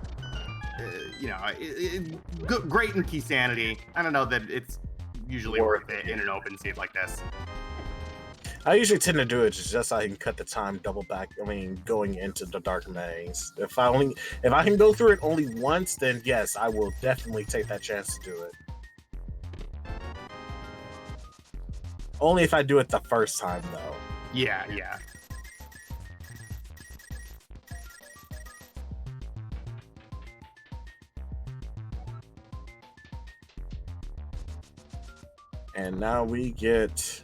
great in key sanity. I don't know that it's usually worth it in an open seed like this. I usually tend to do it just so I can cut the time double back. I mean, going into the dark maze. If I can go through it only once, then yes, I will definitely take that chance to do it. Only if I do it the first time, though. Yeah. And now we get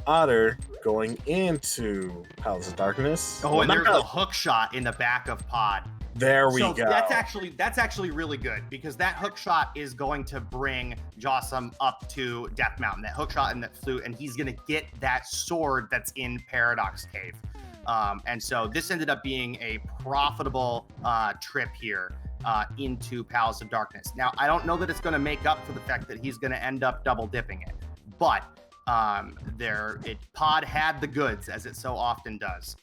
Otter going into Palace of Darkness. Oh, and there's a hook shot in the back of Pod. There we go. That's actually really good, because that hook shot is going to bring Jawsome up to Death Mountain. That hook shot and that flute, and he's going to get that sword that's in Paradox Cave. And so this ended up being a profitable trip here into Palace of Darkness. Now, I don't know that it's going to make up for the fact that he's going to end up double dipping it, but Pod had the goods, as it so often does.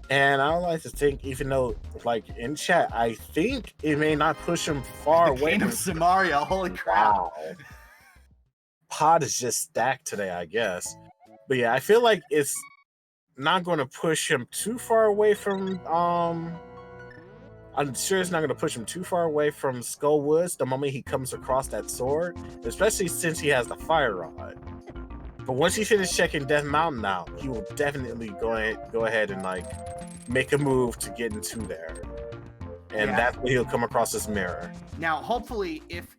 And I would like to think, even though, like, in chat, I think it may not push him far away. Cane of Samaria, holy crap. Wow. Pod is just stacked today, I guess. But yeah, I feel like it's not going to push him too far away from, I'm sure it's not going to push him too far away from Skull Woods the moment he comes across that sword, especially since he has the fire rod. But once he finishes checking Death Mountain out, he will definitely go ahead and like make a move to get into there. And that's where he'll come across this mirror. Now, hopefully, if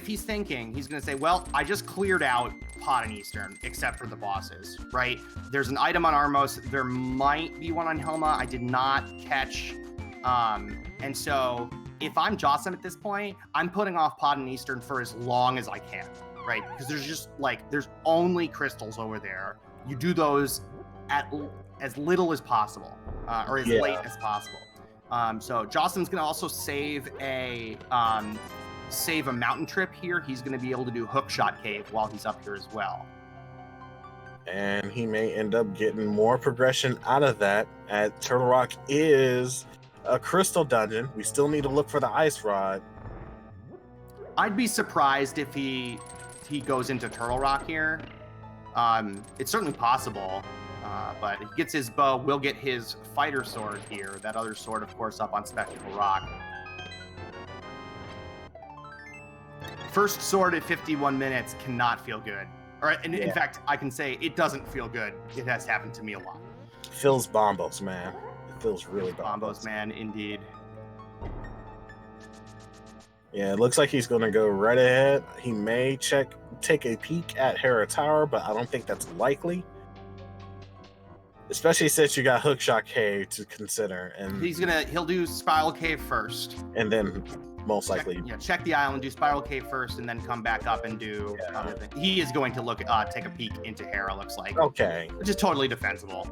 he's thinking, he's going to say, well, I just cleared out Pod and Eastern, except for the bosses, right? There's an item on Armos. There might be one on Helma. I did not catch. And so if I'm Jawsome at this point, I'm putting off Pod and Eastern for as long as I can, right? Because there's only crystals over there. You do those at as little as possible, or as late as possible. So Jawsome's going to also save a mountain trip here. He's going to be able to do Hookshot Cave while he's up here as well. And he may end up getting more progression out of that. At Turtle Rock is a crystal dungeon. We still need to look for the ice rod. I'd be surprised if he goes into Turtle Rock here. It's certainly possible. But if he gets his bow, we'll get his fighter sword here. That other sword, of course, up on Spectacle Rock. First sword at 51 minutes cannot feel good. In fact, I can say it doesn't feel good. It has happened to me a lot. It feels bombos, man. It feels really bombos, man, indeed. Yeah, it looks like he's going to go right ahead. He may take a peek at Hera Tower, but I don't think that's likely. Especially since you got Hookshot Cave to consider, and he'll do Spiral Cave first, and then most likely check the island, do Spiral Cave first, and then come back up and do other things. He is going to take a peek into Hera, looks like. Okay, which is totally defensible.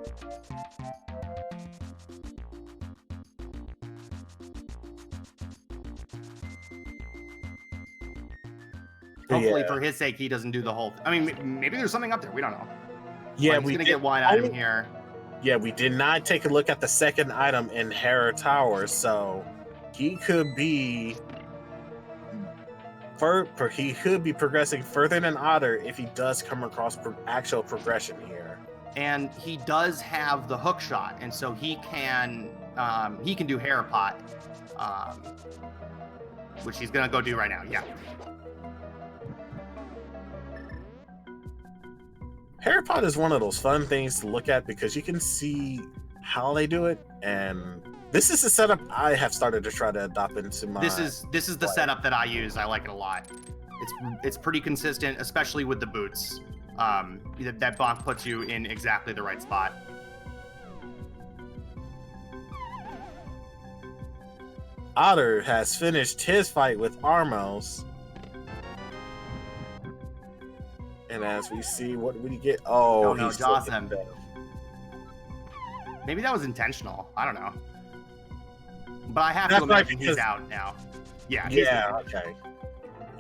Hopefully, for his sake, he doesn't do the whole. I mean, maybe there's something up there. We don't know. Yeah, he's gonna get one item here. Yeah, we did not take a look at the second item in Hera Tower, so he could be progressing further than Otter if he does come across actual progression here. And he does have the hook shot, and so he can do Hera Pot, which he's gonna go do right now. Yeah. Hera Pot is one of those fun things to look at because you can see how they do it, and this is the setup I have started to try to adopt into my. This is the setup that I use. I like it a lot. It's pretty consistent, especially with the boots. That bonk puts you in exactly the right spot. Otter has finished his fight with Armos. And as we see, what we get? Oh, no, Jawsome. Maybe that was intentional. I don't know. But I have That's to right, imagine he's because- out now. Yeah. Yeah. Okay.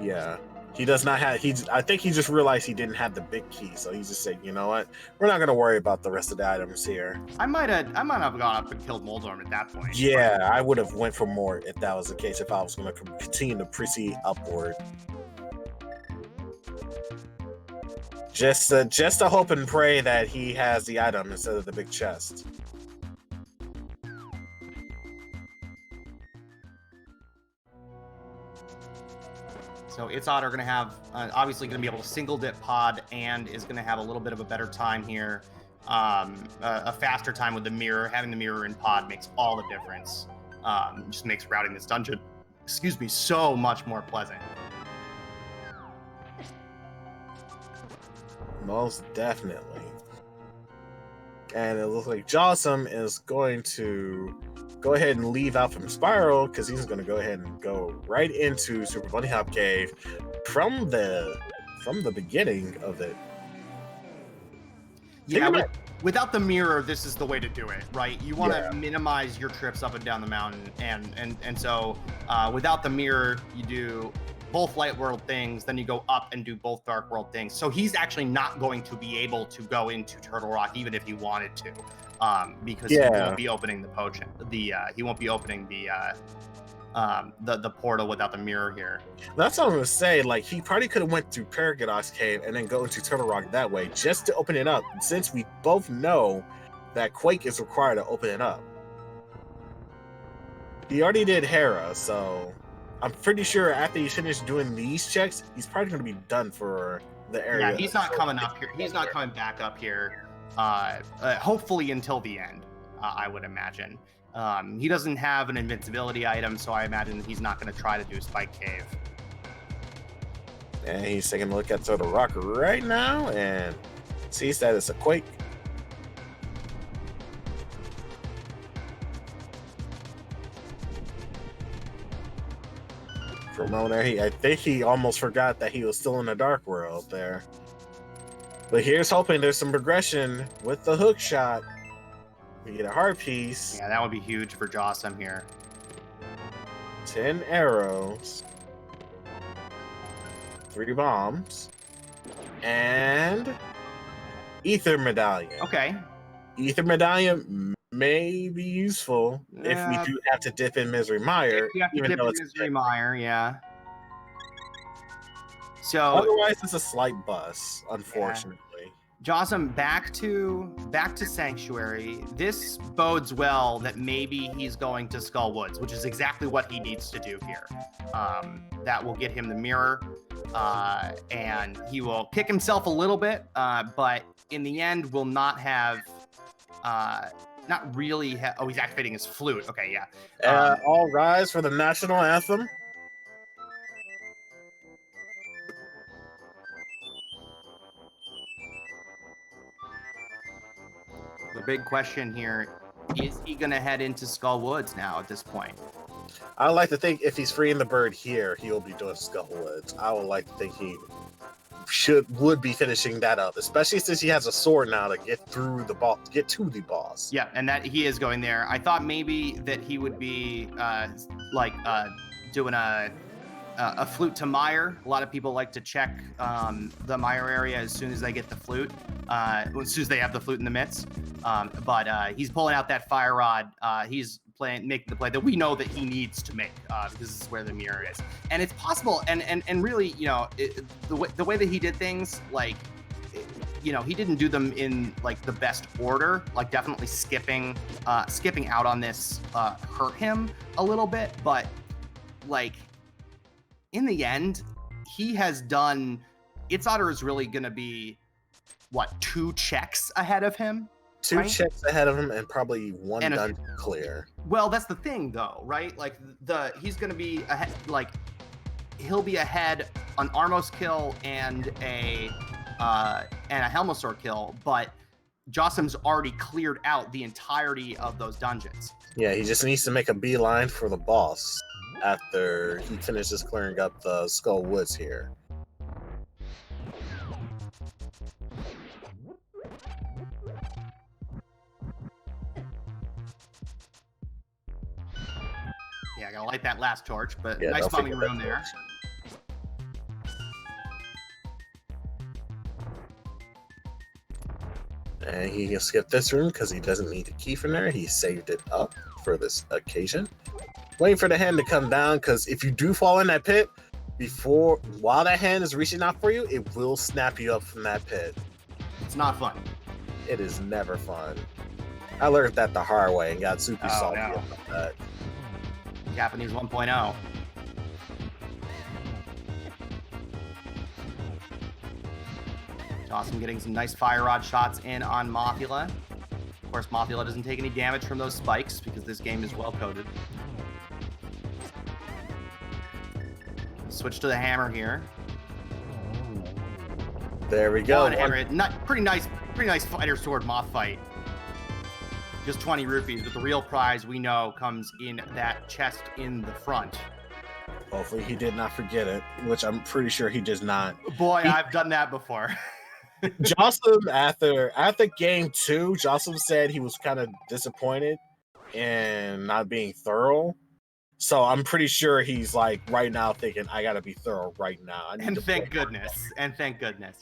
Yeah. He does not have. I think he just realized he didn't have the big key, so he just said, "You know what? We're not gonna worry about the rest of the items here." I might have gone up and killed Moldorm at that point. Yeah, I would have went for more if that was the case. If I was gonna continue to proceed upward, just to hope and pray that he has the item instead of the big chest. So itsotter going to have, obviously going to be able to single dip pod and is going to have a little bit of a better time here. A faster time with the mirror. Having the mirror in pod makes all the difference. Just makes routing this dungeon, so much more pleasant. Most definitely. And it looks like Jawsome is going to go ahead and leave out from Spiral because he's going to go ahead and go right into Super Bunny Hop Cave from the beginning of it. Yeah, without the mirror, this is the way to do it, right? You want to minimize your trips up and down the mountain, and so without the mirror, you do both light world things, then you go up and do both dark world things. So he's actually not going to be able to go into Turtle Rock even if he wanted to, because he won't be opening the potion. He won't be opening the portal without the mirror here. That's what I'm gonna say. Like, he probably could have went to Paragodos Cave and then go into Turtle Rock that way just to open it up, since we both know that Quake is required to open it up. He already did Hera, so I'm pretty sure after he's finished doing these checks, he's probably going to be done for the area. Yeah, he's not coming up here. He's not coming back up here. Hopefully until the end, I would imagine. He doesn't have an invincibility item, so I imagine he's not going to try to do Spike Cave. And he's taking a look at Turtle Rock right now and sees that it's a Quake. For a moment there, I think he almost forgot that he was still in the Dark World there. But here's hoping there's some progression with the hook shot. We get a heart piece. Yeah, that would be huge for Jawsome here. 10 arrows. 3 bombs. And Ether Medallion. Okay. Ether Medallion may be useful if we do have to dip in Misery Mire. You have to dip in Misery Mire, yeah. So otherwise, it's a slight bust, unfortunately. Jawsome back to Sanctuary. This bodes well that maybe he's going to Skull Woods, which is exactly what he needs to do here. That will get him the mirror, and he will kick himself a little bit, but in the end will not have. Not really. Oh, he's activating his flute. Okay, yeah. All rise for the national anthem. The big question here, is he going to head into Skull Woods now at this point? I would like to think if he's freeing the bird here, he'll be doing Skull Woods. I would like to think he would be finishing that up, especially since he has a sword now to get through the boss, get to the boss. Yeah, and that he is going there. I thought maybe that he would be doing a flute to mire. A lot of people like to check the mire area as soon as they get the flute, as soon as they have the flute in the midst. But he's pulling out that fire rod. He's making the play that we know that he needs to make, because this is where the mirror is. And it's possible, and really, you know, the way that he did things, like, you know, he didn't do them in like the best order. Like, definitely skipping out on this hurt him a little bit, but like in the end, he has done. itsotter is really going to be what, 2 checks ahead of him. 2 right? checks ahead of him and probably 1 dungeon clear. Well, that's the thing, though, right? Like he's going to be ahead. Like, he'll be ahead on Armos kill and a Helmosaur kill, but Jawsome's already cleared out the entirety of those dungeons. Yeah, he just needs to make a beeline for the boss after he finishes clearing up the Skull Woods here. Yeah, I gotta light that last torch, but Yeah, nice don't mummy forget room that there. And he can skip this room because he doesn't need the key from there. He saved it up for this occasion. Waiting for the hand to come down, because if you do fall in that pit, while that hand is reaching out for you, it will snap you up from that pit. It's not fun. It is never fun. I learned that the hard way and got super salty no. about that. Japanese 1.0. Jawsome getting some nice fire rod shots in on Mothula. Of course, Mothula doesn't take any damage from those spikes because this game is well coded. Switch to the hammer here. There we go. Pretty nice fighter sword moth fight. Just 20 rupees, but the real prize we know comes in that chest in the front. Hopefully he did not forget it, which I'm pretty sure he does not. Boy, I've done that before. Jawsome, after game 2, Jawsome said he was kind of disappointed in not being thorough. So I'm pretty sure he's like right now thinking, I gotta be thorough right now. And thank goodness.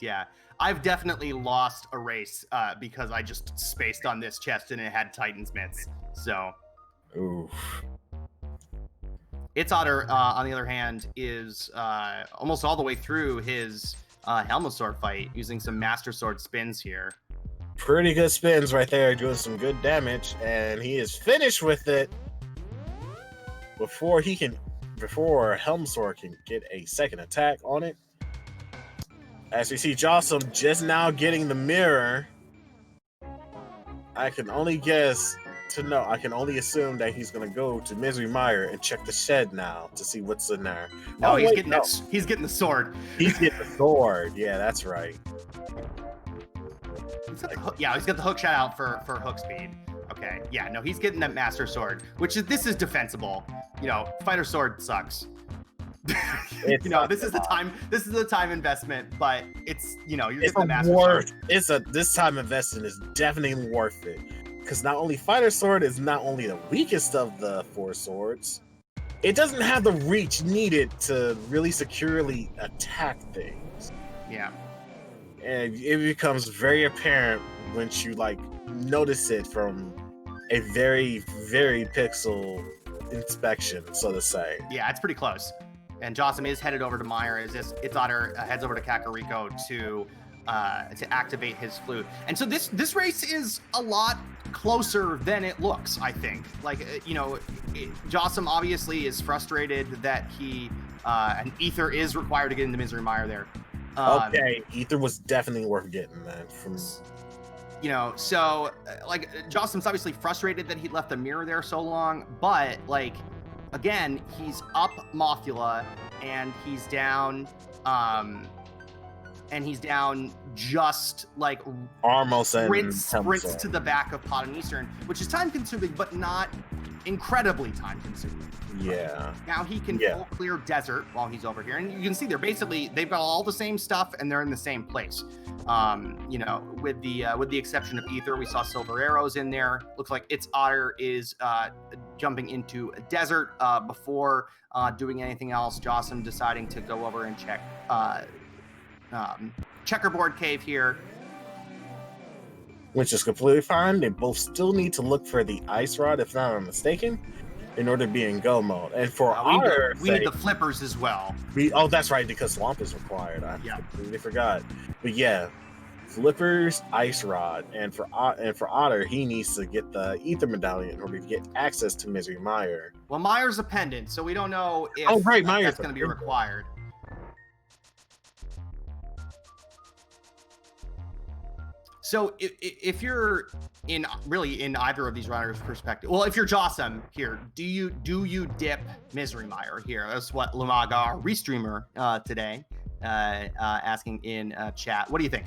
Yeah. I've definitely lost a race because I just spaced on this chest and it had Titan's mitts. So. Oof. itsotter, on the other hand, is almost all the way through his Helmet Sword fight using some Master Sword spins here. Pretty good spins right there, doing some good damage, and he is finished with it before Helmet Sword can get a second attack on it. As we see Jawsome just now getting the mirror, I can only assume that he's gonna go to Misery Mire and check the shed now to see what's in there. No, he's getting the sword. He's getting the sword. Yeah, that's right. He's got the hook shot out for hook speed. Okay. Yeah, no, he's getting that Master Sword, this is defensible. Fighter sword sucks. This is the time investment, but it's you're getting the Master Sword. This time investment is definitely worth it. Because not only Fighter Sword is not only the weakest of the 4 swords, it doesn't have the reach needed to really securely attack things. Yeah. And it becomes very apparent once you notice it from a very, very pixel inspection, so to say. Yeah, it's pretty close. And Jawsome is headed over to Mire as itsotter heads over to Kakariko to activate his flute. And so this race is a lot closer than it looks, I think. Jawsome obviously is frustrated that an Ether is required to get into Misery Mire there. Okay, Ether was definitely worth getting that from. Jawsome's obviously frustrated that he left the mirror there so long, but again, he's up Mothula and he's down just almost sprints to the back of Pot and Eastern, which is time consuming, but not incredibly time consuming. Yeah. Now he can full clear desert while he's over here. And you can see they've got all the same stuff and they're in the same place. With the exception of Ether, we saw Silver Arrows in there. Looks like itsotter is jumping into a desert before doing anything else. Jawsome deciding to go over and check Checkerboard Cave here. Which is completely fine. They both still need to look for the ice rod, if not I'm mistaken, in order to be in go mode. And for we need the flippers as well. That's right, because swamp is required. I completely forgot. But yeah, flippers, ice rod, and for Otter, he needs to get the Ether medallion in order to get access to Misery Mire. Well, Mire's a pendant, so we don't know if that's going to be required. So if you're in either of these runners' perspective, well, if you're Jawsome here, do you dip Misery Mire here? That's what Lumaga, our Restreamer today, asking in chat. What do you think?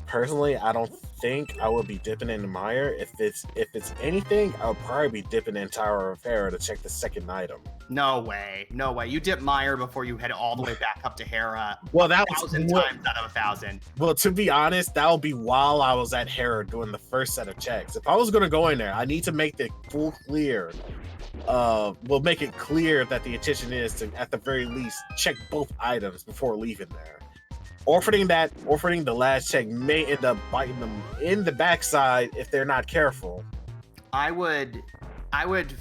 personally, I don't think I would be dipping into Mire. If it's anything, I would probably be dipping in Tower of Hera to check the second item. No way. No way. You dip Mire before you head all the way back up to Hera. Well, that was 1,000 times out of 1,000. Well, to be honest, that would be while I was at Hera doing the first set of checks. If I was going to go in there, I need to make the full clear. We'll make it clear that the intention is to, at the very least, check both items before leaving there. Offering the last check may end up biting them in the backside if they're not careful. I would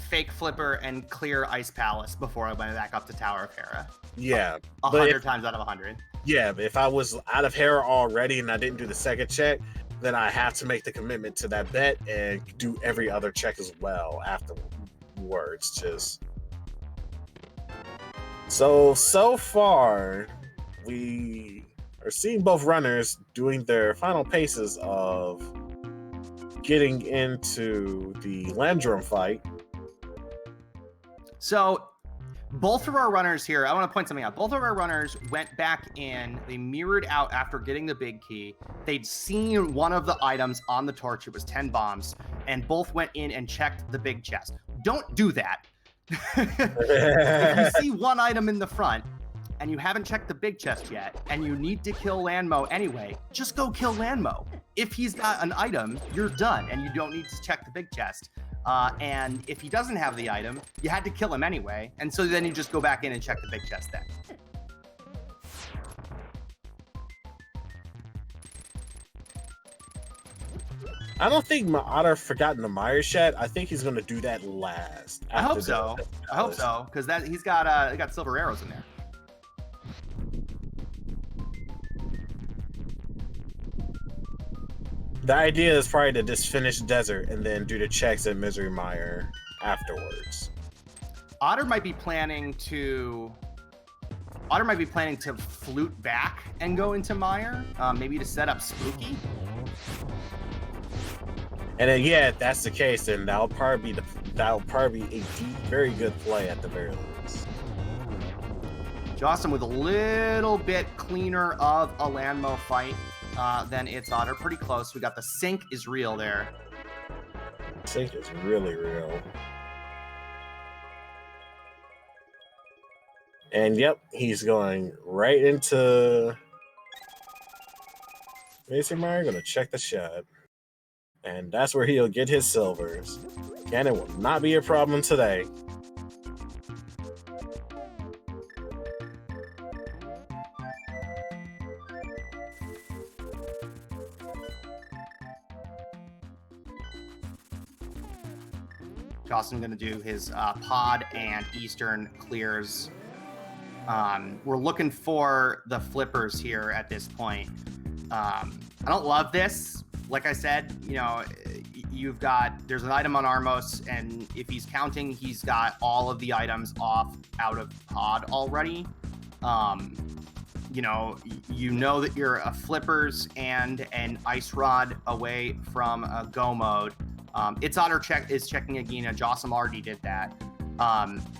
fake flipper and clear Ice Palace before I went back up to Tower of Hera. Yeah. 100 times out of 100. Yeah, but if I was out of Hera already and I didn't do the second check, then I have to make the commitment to that bet and do every other check as well afterwards. Just so far, we are seeing both runners doing their final paces of getting into the Landrum fight. So both of our runners here, I want to point something out. Both of our runners went back in, they mirrored out after getting the big key. They'd seen one of the items on the torch, it was 10 bombs, and both went in and checked the big chest. Don't do that. If you see one item in the front, and you haven't checked the big chest yet, and you need to kill Landmo anyway, just go kill Landmo. If he's got an item, you're done, and you don't need to check the big chest. And if he doesn't have the item, you had to kill him anyway, and so then you just go back in and check the big chest then. I don't think Otter forgotten the Myers yet. I think he's going to do that last. I hope so. I hope so, because he's got silver arrows in there. The idea is probably to just finish Desert and then do the checks at Misery Mire afterwards. Otter might be planning to flute back and go into Mire, maybe to set up Spooky. And then, yeah, if that's the case, then that'll probably be a very good play at the very least. Jawsome with a little bit cleaner of a Landmo fight than itsotter. Pretty close. We got the sink is real there. Sink is really real. And yep, he's going right into Mason Meyer, gonna check the shot. And that's where he'll get his silvers. Cannon will not be a problem today. Jawsome going to do his pod and Eastern clears. We're looking for the flippers here at this point. I don't love this. Like I said, you know, there's an item on Armos, and if he's counting, he's got all of the items out of pod already. You know that you're a flippers and an ice rod away from a go mode. itsotter is checking Agina. Jawsome already did that.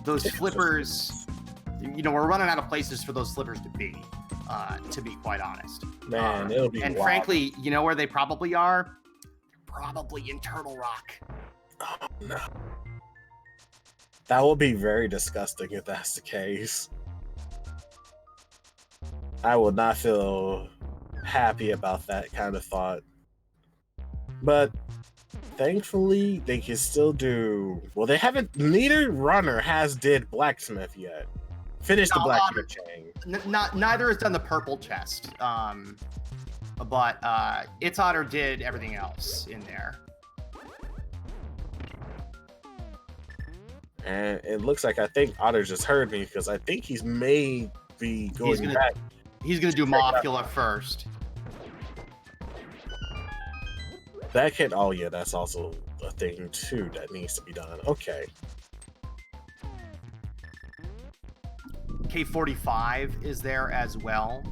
Those flippers, we're running out of places for those flippers to be quite honest. Man, it'll be and wild. Frankly, you know where they probably are? Probably in Turtle Rock. Oh, no. That will be very disgusting if that's the case. I will not feel happy about that kind of thought. But thankfully, they can still do... Well, they haven't... Neither runner has did blacksmith yet. Finished the blacksmith chain. Neither has done the purple chest. But itsotter did everything else in there. And it looks like I think Otter just heard me because I think he's may be going back. He's going to do Mothula first. That can... Oh, yeah, that's also a thing, too, that needs to be done. Okay. K45 is there as well,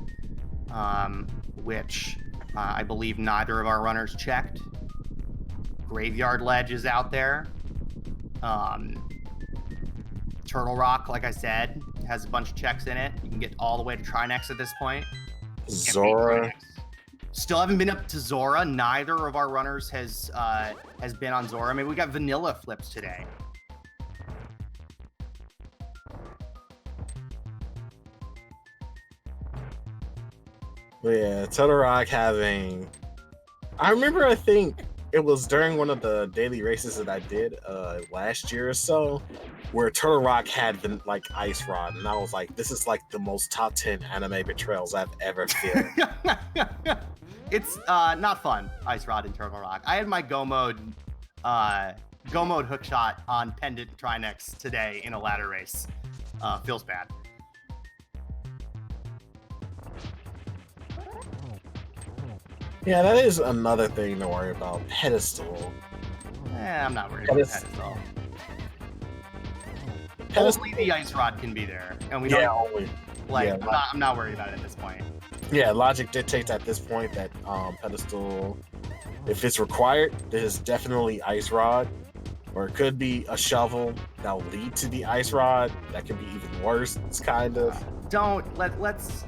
which I believe neither of our runners checked. Graveyard Ledge is out there. Turtle Rock, like I said, has a bunch of checks in it. You can get all the way to Trinex at this point. Zora. Still haven't been up to Zora. Neither of our runners has been on Zora. I mean, we got vanilla flips today. Yeah, Turtle Rock having. I remember, I think it was during one of the daily races that I did last year or so, where Turtle Rock had been like Ice Rod, and I was like, this is like the most top 10 anime betrayals I've ever felt. It's not fun, Ice Rod and Turtle Rock. I had my Go mode hookshot on Pendant Trinex today in a ladder race. Feels bad. Yeah, that is another thing to worry about. Pedestal. I'm not worried about Pedestal. Only the Ice Rod can be there, and we don't. Only. I'm not worried about it at this point. Yeah, logic dictates at this point that Pedestal, if it's required, there's definitely Ice Rod, or it could be a shovel that will lead to the Ice Rod. That could be even worse. It's kind of. Let's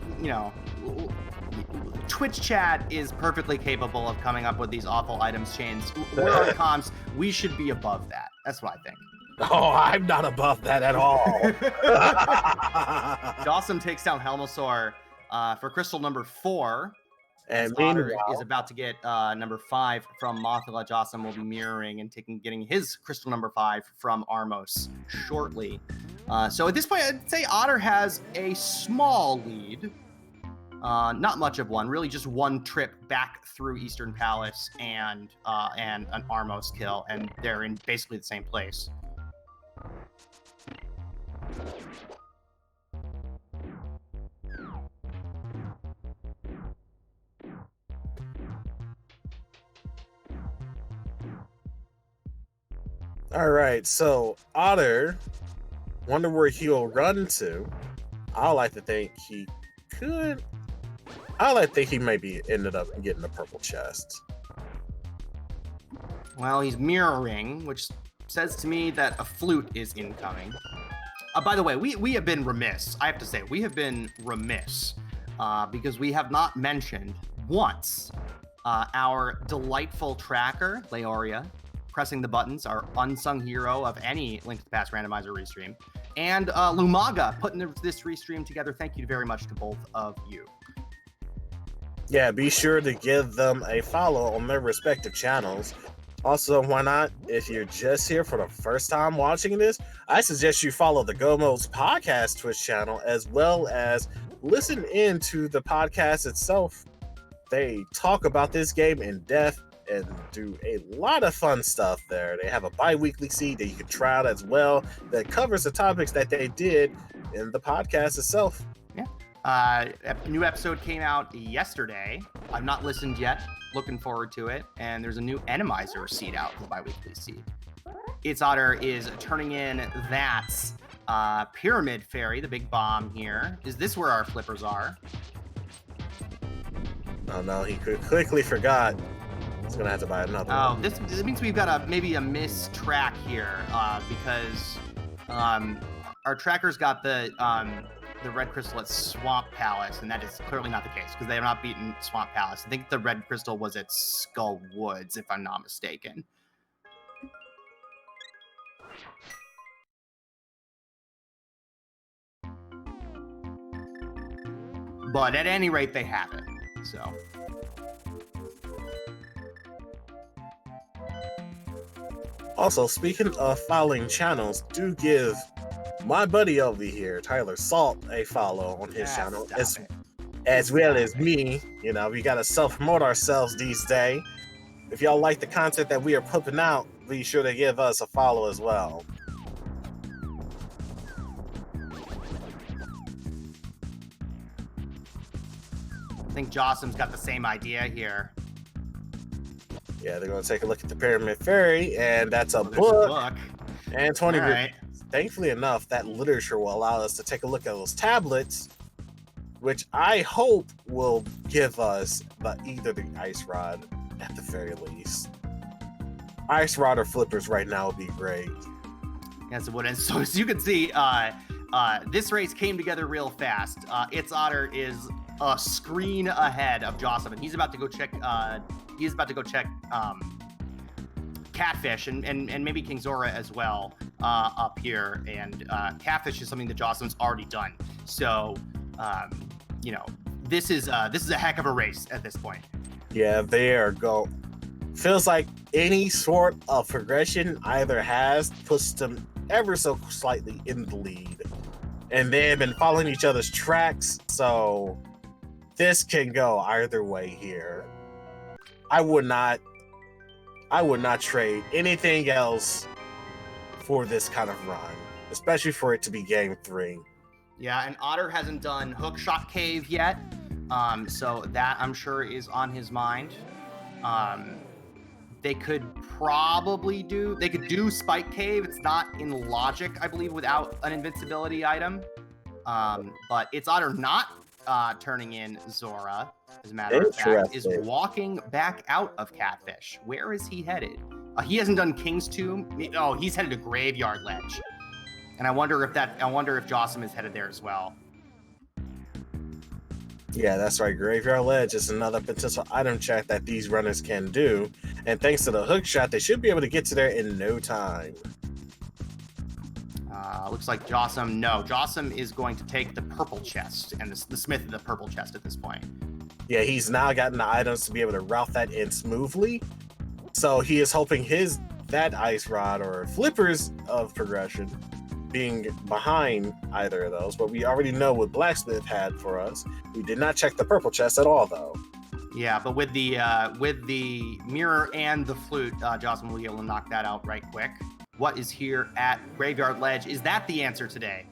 Twitch chat is perfectly capable of coming up with these awful items chains. We're on comms. We should be above that. That's what I think. Oh, I'm not above that at all. Jawsome takes down Helmosaur for crystal number 4. And Otter is about to get number 5 from Mothula. Jawsome will be mirroring and getting his crystal number 5 from Armos shortly. So at this point, I'd say Otter has a small lead. Not much of one, really just one trip back through Eastern Palace and an Armos kill, and they're in basically the same place. All right, so Otter, wonder where he'll run to. I like to think he could. I like to think he maybe ended up getting a purple chest. Well, he's mirroring, which says to me that a flute is incoming. By the way, we have been remiss. I have to say, we have been remiss because we have not mentioned once our delightful tracker, Laoria, pressing the buttons, our unsung hero of any Link to the Past randomizer restream, and Lumaga putting this restream together. Thank you very much to both of you. Yeah, be sure to give them a follow on their respective channels. Also, why not, if you're just here for the first time watching this, I suggest you follow the Gomos podcast Twitch channel, as well as listen in to the podcast itself. They talk about this game in depth and do a lot of fun stuff there. They have a bi-weekly seed that you can try out as well that covers the topics that they did in the podcast itself. Yeah. A new episode came out yesterday. I've not listened yet. Looking forward to it. And there's a new Enemizer seed out for the bi-weekly seed. itsotter is turning in that Pyramid Fairy, the big bomb here. Is this where our flippers are? Oh no, he quickly forgot. He's gonna have to buy another one. This means we've got maybe a miss track here because our tracker's got the red crystal at Swamp Palace, and that is clearly not the case because they have not beaten Swamp Palace. I think the red crystal was at Skull Woods, if I'm not mistaken. But at any rate, they have it. So. Also, speaking of following channels, do give my buddy over here, tylersalt, a follow on his channel, as well as me. You know, we gotta self-promote ourselves these days. If y'all like the content that we are pumping out, be sure to give us a follow as well. I think Jawsome's got the same idea here. Yeah, they're gonna take a look at the Pyramid Fairy, and that's a book. And 20 right. Thankfully enough, that literature will allow us to take a look at those tablets, which I hope will give us either the Ice Rod at the very least. Ice Rod or Flippers right now would be great. Yes, it would. And so as you can see, this race came together real fast. itsotter is a screen ahead of Jawsome, and he's about to go check. Catfish and maybe King Zora as well up here. And Catfish is something that Jawsome's already done. So you know, this is a heck of a race at this point. Yeah, there go. Feels like any sort of progression either has pushed them ever so slightly in the lead, and they have been following each other's tracks, so this can go either way here. I would not trade anything else for this kind of run, especially for it to be game 3. Yeah, and Otter hasn't done Hookshot Cave yet, so that I'm sure is on his mind. They could do Spike Cave. It's not in logic, I believe, without an invincibility item. But it's Otter not turning in Zora, as a matter of fact, is walking back out of Catfish. Where is he headed? He hasn't done King's Tomb. Oh, he's headed to Graveyard Ledge. And I wonder if Jawsome is headed there as well. Yeah, that's right. Graveyard Ledge is another potential item check that these runners can do. And thanks to the hook shot, they should be able to get to there in no time. Looks like Jawsome is going to take the purple chest and the smith of the purple chest at this point. Yeah, he's now gotten the items to be able to route that in smoothly. So he is hoping that ice rod or flippers of progression being behind either of those, but we already know what Blacksmith had for us. We did not check the purple chest at all, though. Yeah, but with the mirror and the flute, Jawsome will be able to knock that out right quick. What is here at Graveyard Ledge? Is that the answer today?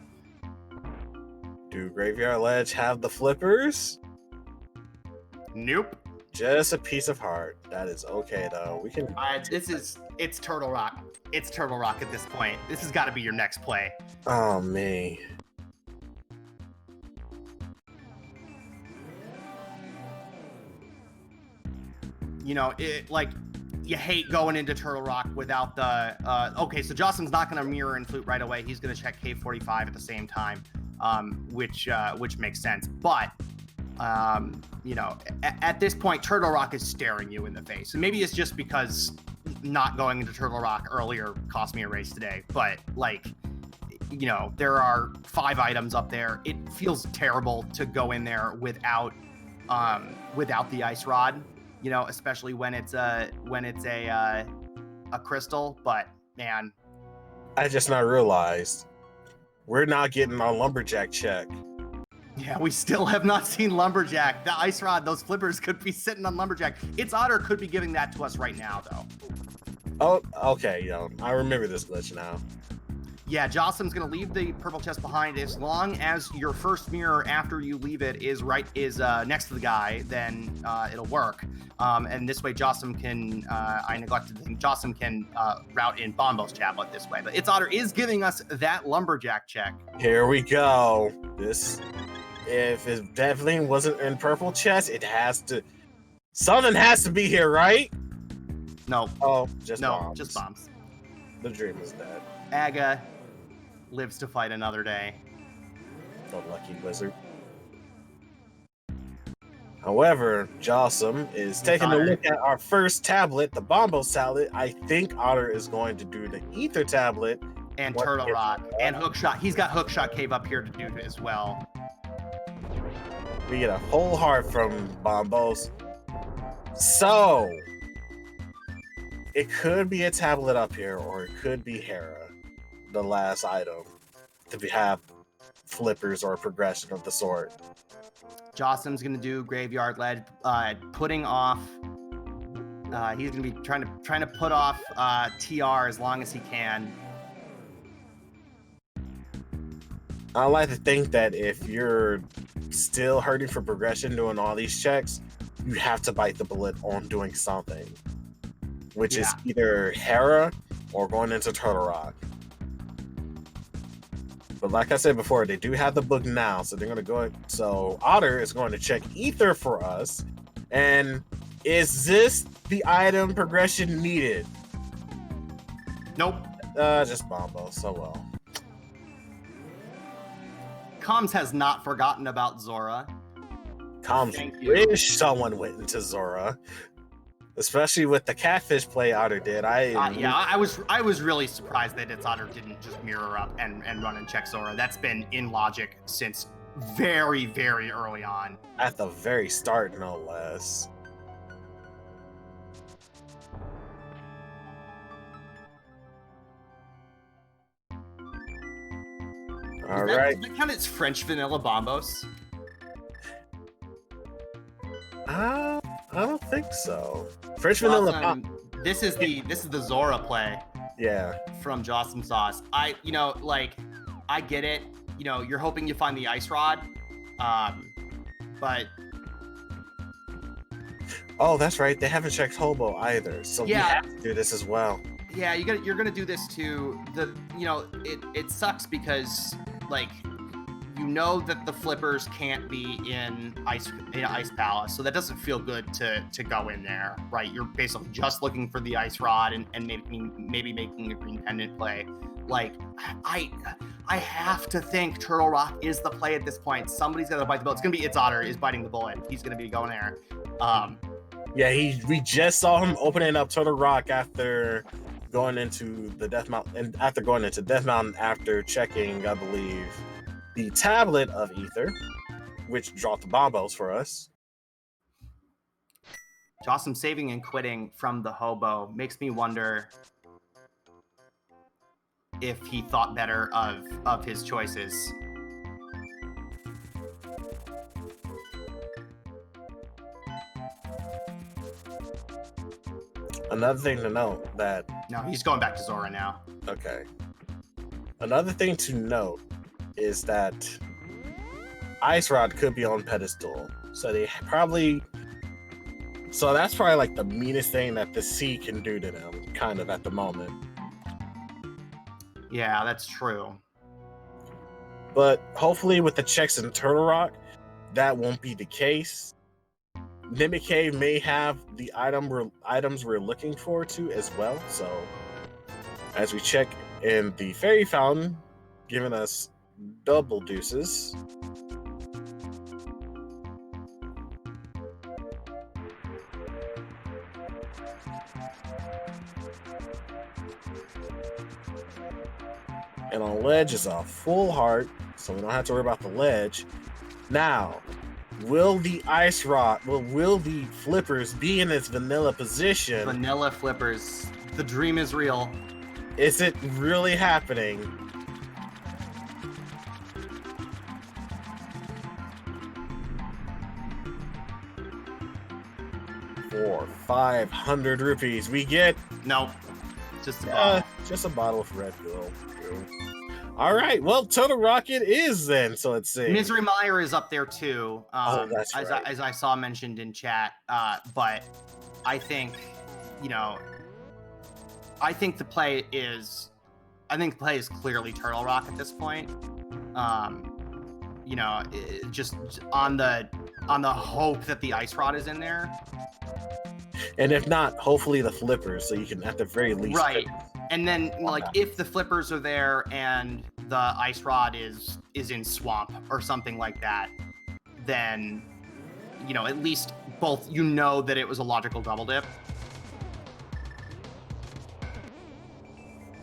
Do Graveyard Ledge have the flippers? Nope. Just a piece of heart. That is okay, though. We can. It's Turtle Rock. It's Turtle Rock at this point. This has got to be your next play. Oh, me. You know, you hate going into Turtle Rock without the. Okay, so Jawsome's not going to mirror and flute right away. He's going to check K45 at the same time, which makes sense. But you know, at this point, Turtle Rock is staring you in the face. And maybe it's just because not going into Turtle Rock earlier cost me a race today. But, like, you know, there are 5 items up there. It feels terrible to go in there without the ice rod, you know, especially when it's a crystal. But, man. I just not realized we're not getting our lumberjack check. Yeah, we still have not seen Lumberjack. The ice rod, those flippers could be sitting on Lumberjack. Its Otter could be giving that to us right now, though. Oh, okay, I remember this glitch now. Yeah, Jawsome's going to leave the purple chest behind. As long as your first mirror after you leave it is next to the guy, then it'll work. And this way, Jawsome can, I neglected to think, Jawsome can route in Bombo's Chaplet this way. But Its Otter is giving us that Lumberjack check. Here we go. If it definitely wasn't in purple chest, something has to be here, right? No. Oh, just bombs. Just bombs. The dream is dead. Aga lives to fight another day. The lucky wizard. However, Jawsome is taking a look at our first tablet, the Bombo's tablet. I think Otter is going to do the Ether tablet. And Turtle Rock. And Hookshot. He's got Hookshot Cave up here to do as well. We get a whole heart from Bombo's. So, it could be a tablet up here, or it could be Hera, the last item, to have flippers or progression of the sort. Jawsome's going to do Graveyard Ledge, putting off. He's going to be trying to put off TR as long as he can. I like to think that if you're still hurting for progression doing all these checks, you have to bite the bullet on doing something, which is either Hera or going into Turtle Rock. But like I said before, they do have the book now, so they're going to go. So Otter is going to check Ether for us. And is this the item progression needed? Nope. Just Bombo. So well. Comms has not forgotten about Zora. Combs Thank you. wish someone went into Zora, especially with the catfish play Otter did. Yeah, I was really surprised that itsotter didn't just mirror up and run and check Zora. That's been in logic since very, very early on. At the very start, no less. All right. Does that count as French vanilla bombos? I don't think so. French vanilla. This is the Zora play. Yeah. From Jawsomesauce. I get it. You know, you're hoping you find the ice rod, but. Oh, that's right. They haven't checked Hobo either, so yeah, we have to do this as well. Yeah, you're gonna do this too. It sucks because like you know that the flippers can't be in Ice Palace, so that doesn't feel good to go in there, right? You're basically just looking for the ice rod and maybe making a green pendant play. Like I have to think Turtle Rock is the play at this point. Somebody's gonna bite the bullet. It's gonna be itsotter is biting the bullet. He's gonna be going there. Yeah, we just saw him opening up Turtle Rock after going into the Death Mountain, and after going into Death Mountain after checking, I believe, the tablet of Ether, which dropped the bombos for us. Jawsome saving and quitting from the Hobo makes me wonder if he thought better of his choices. Another thing to note that... No, he's going back to Zora now. Okay. Another thing to note is that Ice Rod could be on pedestal. So they probably... So that's probably like the meanest thing that the sea can do to them, kind of, at the moment. Yeah, that's true. But hopefully with the checks in Turtle Rock, that won't be the case. Mimic Cave may have the items we're looking for too as well. So as we check in the Fairy Fountain, giving us double deuces. And on ledge is a full heart, so we don't have to worry about the ledge. Now, will the ice rod, will the flippers be in its vanilla position? Vanilla flippers. The dream is real. Is it really happening? For 500 rupees, we get... Nope. Just a bottle. Just a bottle of Red Bull. All right, well, Total Rocket is then, so let's see. Misery Meyer is up there too. That's right. As I saw mentioned in chat. But I think, I think the play is clearly Turtle Rock at this point. Just on the hope that the ice rod is in there. And if not, hopefully the flippers, so you can at the very least... Right. And then, if the flippers are there and the ice rod is in swamp or something like that, then, at least both, that it was a logical double dip.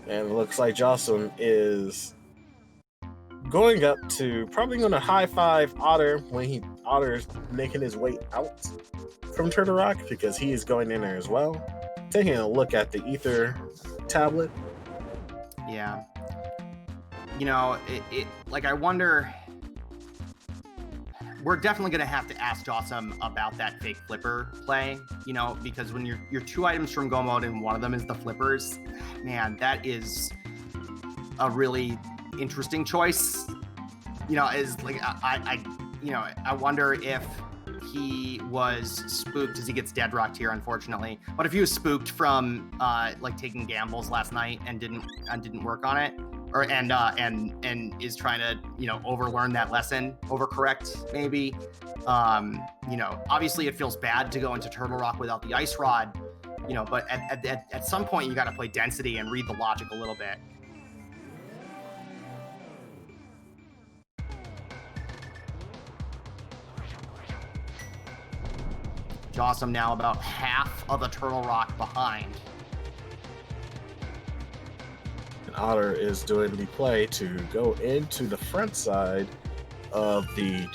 And it looks like Jawsome is going up to, probably going to high five Otter when Otter's making his way out from Turtle Rock, because he is going in there as well. Taking a look at the Ether tablet. Yeah. I wonder, we're definitely going to have to ask Jawsome about that fake flipper play, because when you're 2 items from Go Mode and one of them is the flippers, man, that is a really interesting choice. I wonder if he was spooked as he gets dead rocked here, unfortunately. But if he was spooked from taking gambles last night and didn't work on it, and is trying to overlearn that lesson, overcorrect maybe. Obviously it feels bad to go into Turtle Rock without the ice rod, but at some point you got to play density and read the logic a little bit. Jawsome now about half of the Turtle Rock behind. And Otter is doing the play to go into the front side of the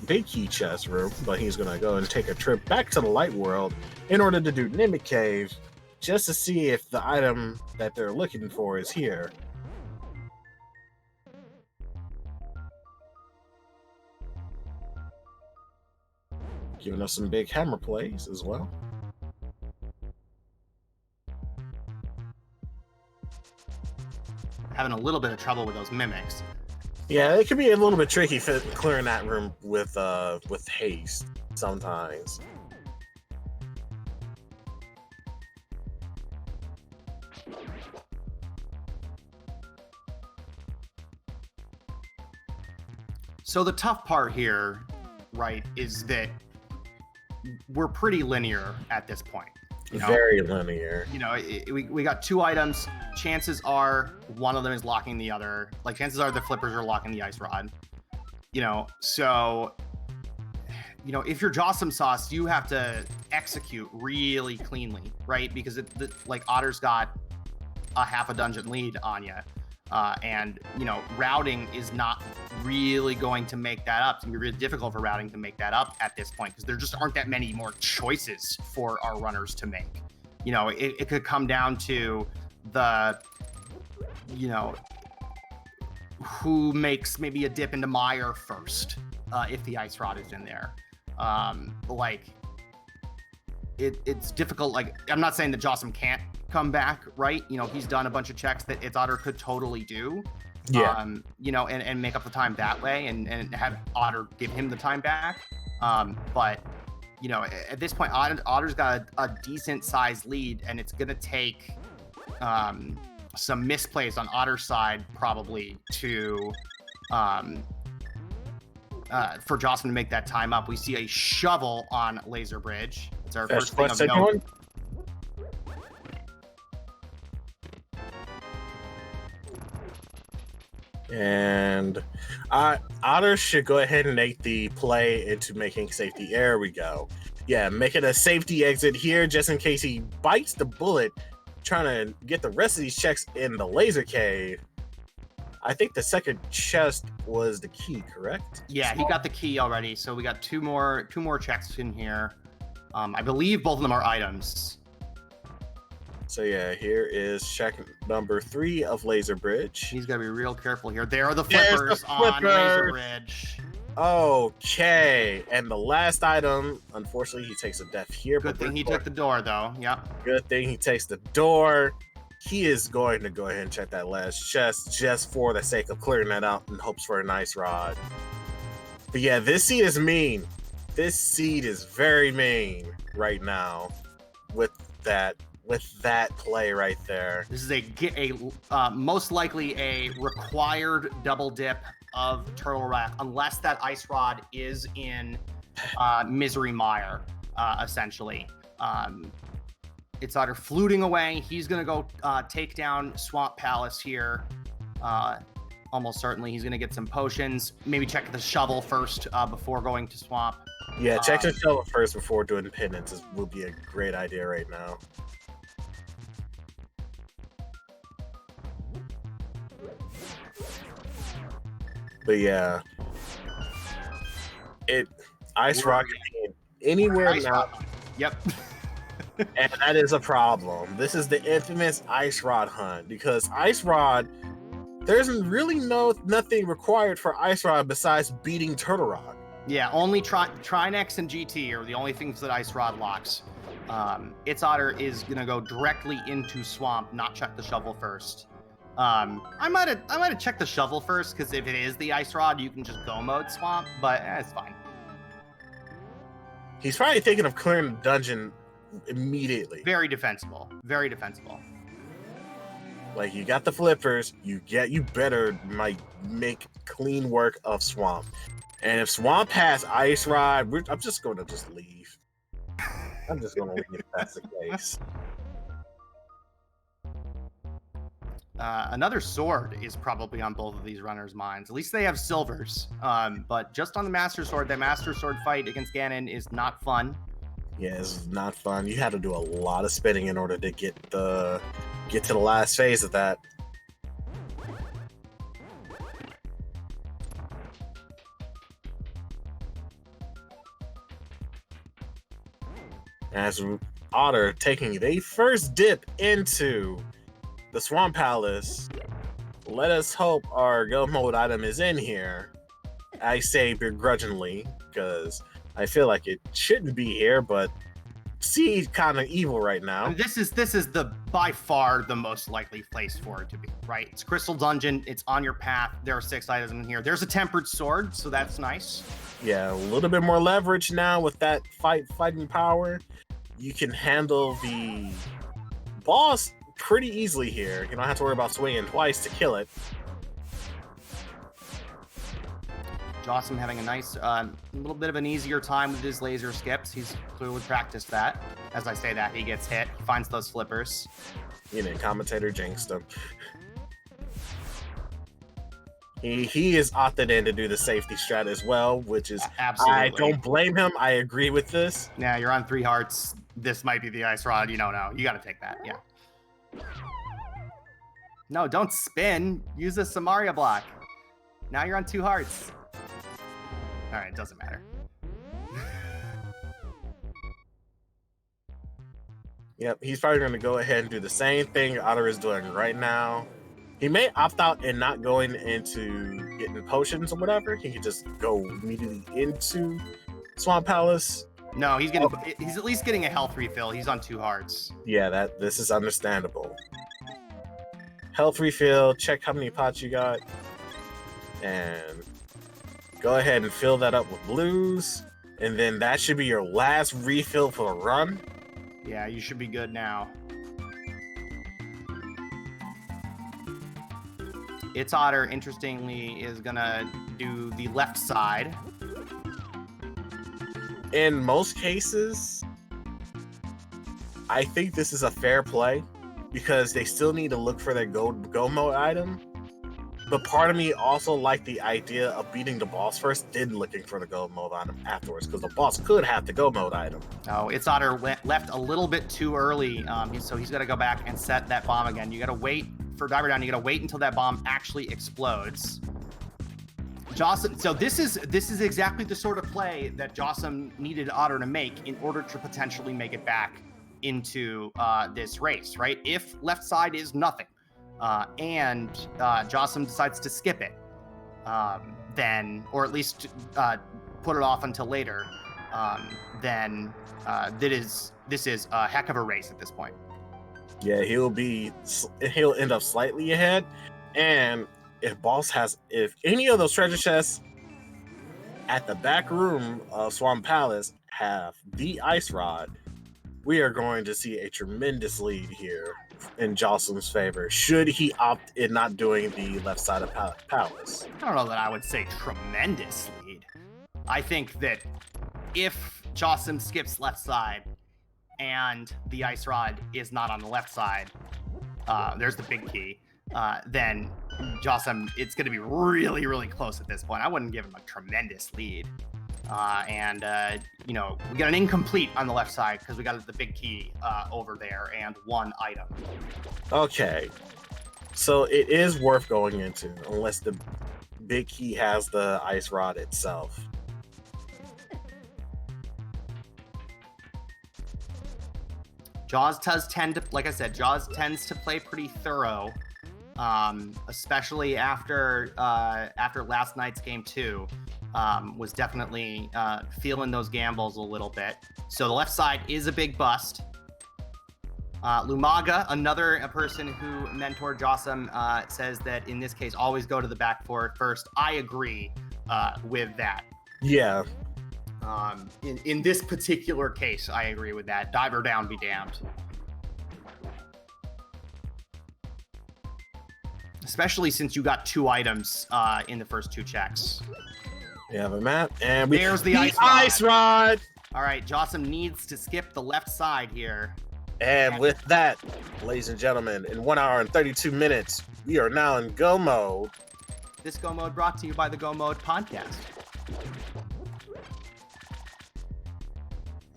big key chest room, but he's going to go and take a trip back to the light world in order to do Mimic Cave, just to see if the item that they're looking for is here. Giving us some big hammer plays as well. Having a little bit of trouble with those mimics. Yeah, it can be a little bit tricky clearing that room with haste sometimes. So the tough part here, right, is that we're pretty linear at this point. You know? Very linear. You know, we got 2 items. Chances are one of them is locking the other. Like, chances are the flippers are locking the ice rod. You know, so, you know, if you're Jawsomesauce, you have to execute really cleanly, right? Because like Otter's got a half a dungeon lead on you. And, you know, routing is not really going to make that up. It's going to be really difficult for routing to make that up at this point because there just aren't that many more choices for our runners to make. You know, it could come down to the, you know, who makes maybe a dip into mire first if the ice rod is in there. Like, it's difficult. Like, I'm not saying that Jawsome can't come back, right? You know, he's done a bunch of checks that itsotter could totally do. Yeah. You know, and make up the time that way and have Otter give him the time back. But, you know, at this point, Otter's got a decent sized lead, and it's going to take some misplays on Otter's side probably to for Jawsome to make that time up. We see a shovel on Laser Bridge. It's our first thing of note. And Otter should go ahead and make the play into making safety. There we go. Yeah, make it a safety exit here just in case he bites the bullet trying to get the rest of these checks in the laser cave. I think the second chest was the key, correct? Yeah, he got the key already. So we got two more checks in here. I believe both of them are items. So yeah, here is check number 3 of Laser Bridge. He's got to be real careful here. There are the flippers on Laser Bridge. Okay, and the last item, unfortunately, he takes a death here. Good thing he took the door, though. Yep. Good thing he takes the door. He is going to go ahead and check that last chest just for the sake of clearing that out in hopes for a nice rod. But yeah, this seed is mean. This seed is very mean right now with that play right there. This is a most likely a required double dip of Turtle Rock, unless that ice rod is in Misery Mire, essentially. itsotter fluting away. He's going to go take down Swamp Palace here. Almost certainly he's going to get some potions. Maybe check the shovel first before going to Swamp. Yeah, check the shovel first before doing penance would be a great idea right now. But yeah, ice rock can be anywhere now. Yep. And that is a problem. This is the infamous ice rod hunt because ice rod, there's really nothing required for ice rod besides beating Turtle Rock. Yeah, only Trinex and GT are the only things that ice rod locks. itsotter is gonna go directly into Swamp, not check the shovel first. I might have checked the shovel first because if it is the ice rod, you can just go mode Swamp, but it's fine. He's probably thinking of clearing the dungeon immediately. Very defensible. Very defensible. Like, you got the flippers, you better make clean work of Swamp. And if Swamp has ice rod, I'm just going to leave. I'm just going to leave if that's the case. Another sword is probably on both of these runners' minds. At least they have silvers. But just on the Master Sword, that Master Sword fight against Ganon is not fun. Yeah, it's not fun. You had to do a lot of spinning in order to get to the last phase of that. As Otter taking the first dip into the Swamp Palace. Let us hope our go mode item is in here. I say begrudgingly, because I feel like it shouldn't be here, but seems kind of evil right now. I mean, this is the by far the most likely place for it to be, right? It's Crystal Dungeon, it's on your path. There are 6 items in here. There's a tempered sword, so that's nice. Yeah, a little bit more leverage now with that fighting power. You can handle the boss pretty easily here. You don't have to worry about swinging twice to kill it. Jawsome having a nice, little bit of an easier time with his laser skips. He's clearly practiced that. As I say that, he gets hit, he finds those flippers. You know, commentator jinxed him. He is opted in to do the safety strat as well, which is absolutely. I don't blame him. I agree with this. Yeah, you're on 3 hearts. This might be the ice rod. You don't know. You got to take that. Yeah. No, don't spin. Use the Samaria block. Now you're on 2 hearts. All right, it doesn't matter. Yep, he's probably going to go ahead and do the same thing Otter is doing right now. He may opt out and not going into getting potions or whatever. He could just go immediately into Swamp Palace. No, he's getting. He's at least getting a health refill. He's on 2 hearts. Yeah, this is understandable. Health refill. Check how many pots you got, and go ahead and fill that up with blues, and then that should be your last refill for the run. Yeah, you should be good now. itsotter, interestingly, is gonna do the left side. In most cases, I think this is a fair play because they still need to look for their go mode item. But part of me also liked the idea of beating the boss first, then looking for the go mode item afterwards, because the boss could have the go mode item. Oh, itsotter left a little bit too early, so he's got to go back and set that bomb again. You got to wait for Diver Down. You got to wait until that bomb actually explodes. Jawsome, so this is exactly the sort of play that Jawsome needed Otter to make in order to potentially make it back into this race, right? If left side is nothing, and Jawsome decides to skip it, then, or at least put it off until later, then this is a heck of a race at this point. Yeah, he'll end up slightly ahead, and if any of those treasure chests at the back room of Swamp Palace have the ice rod, we are going to see a tremendous lead here in Jawsome's favor, should he opt in not doing the left side of Palace. I don't know that I would say tremendous lead. I think that if Jawsome skips left side and the ice rod is not on the left side, there's the big key, then Jawsome, it's going to be really, really close at this point. I wouldn't give him a tremendous lead. We got an incomplete on the left side because we got the big key over there and 1 item. Okay, so it is worth going into unless the big key has the ice rod itself. Jaws tends to play pretty thorough, especially after last night's game 2. Was definitely feeling those gambles a little bit. So the left side is a big bust. Lumaga, another person who mentored Jawsome, says that in this case, always go to the back for it first. I agree with that. Yeah. In this particular case, I agree with that. Diver down, be damned. Especially since you got 2 items in the first 2 checks. We have a map, and there's the ice rod. All right, Jawsome needs to skip the left side here. And with that, ladies and gentlemen, in 1 hour and 32 minutes, we are now in go mode. This go mode brought to you by the Go Mode podcast.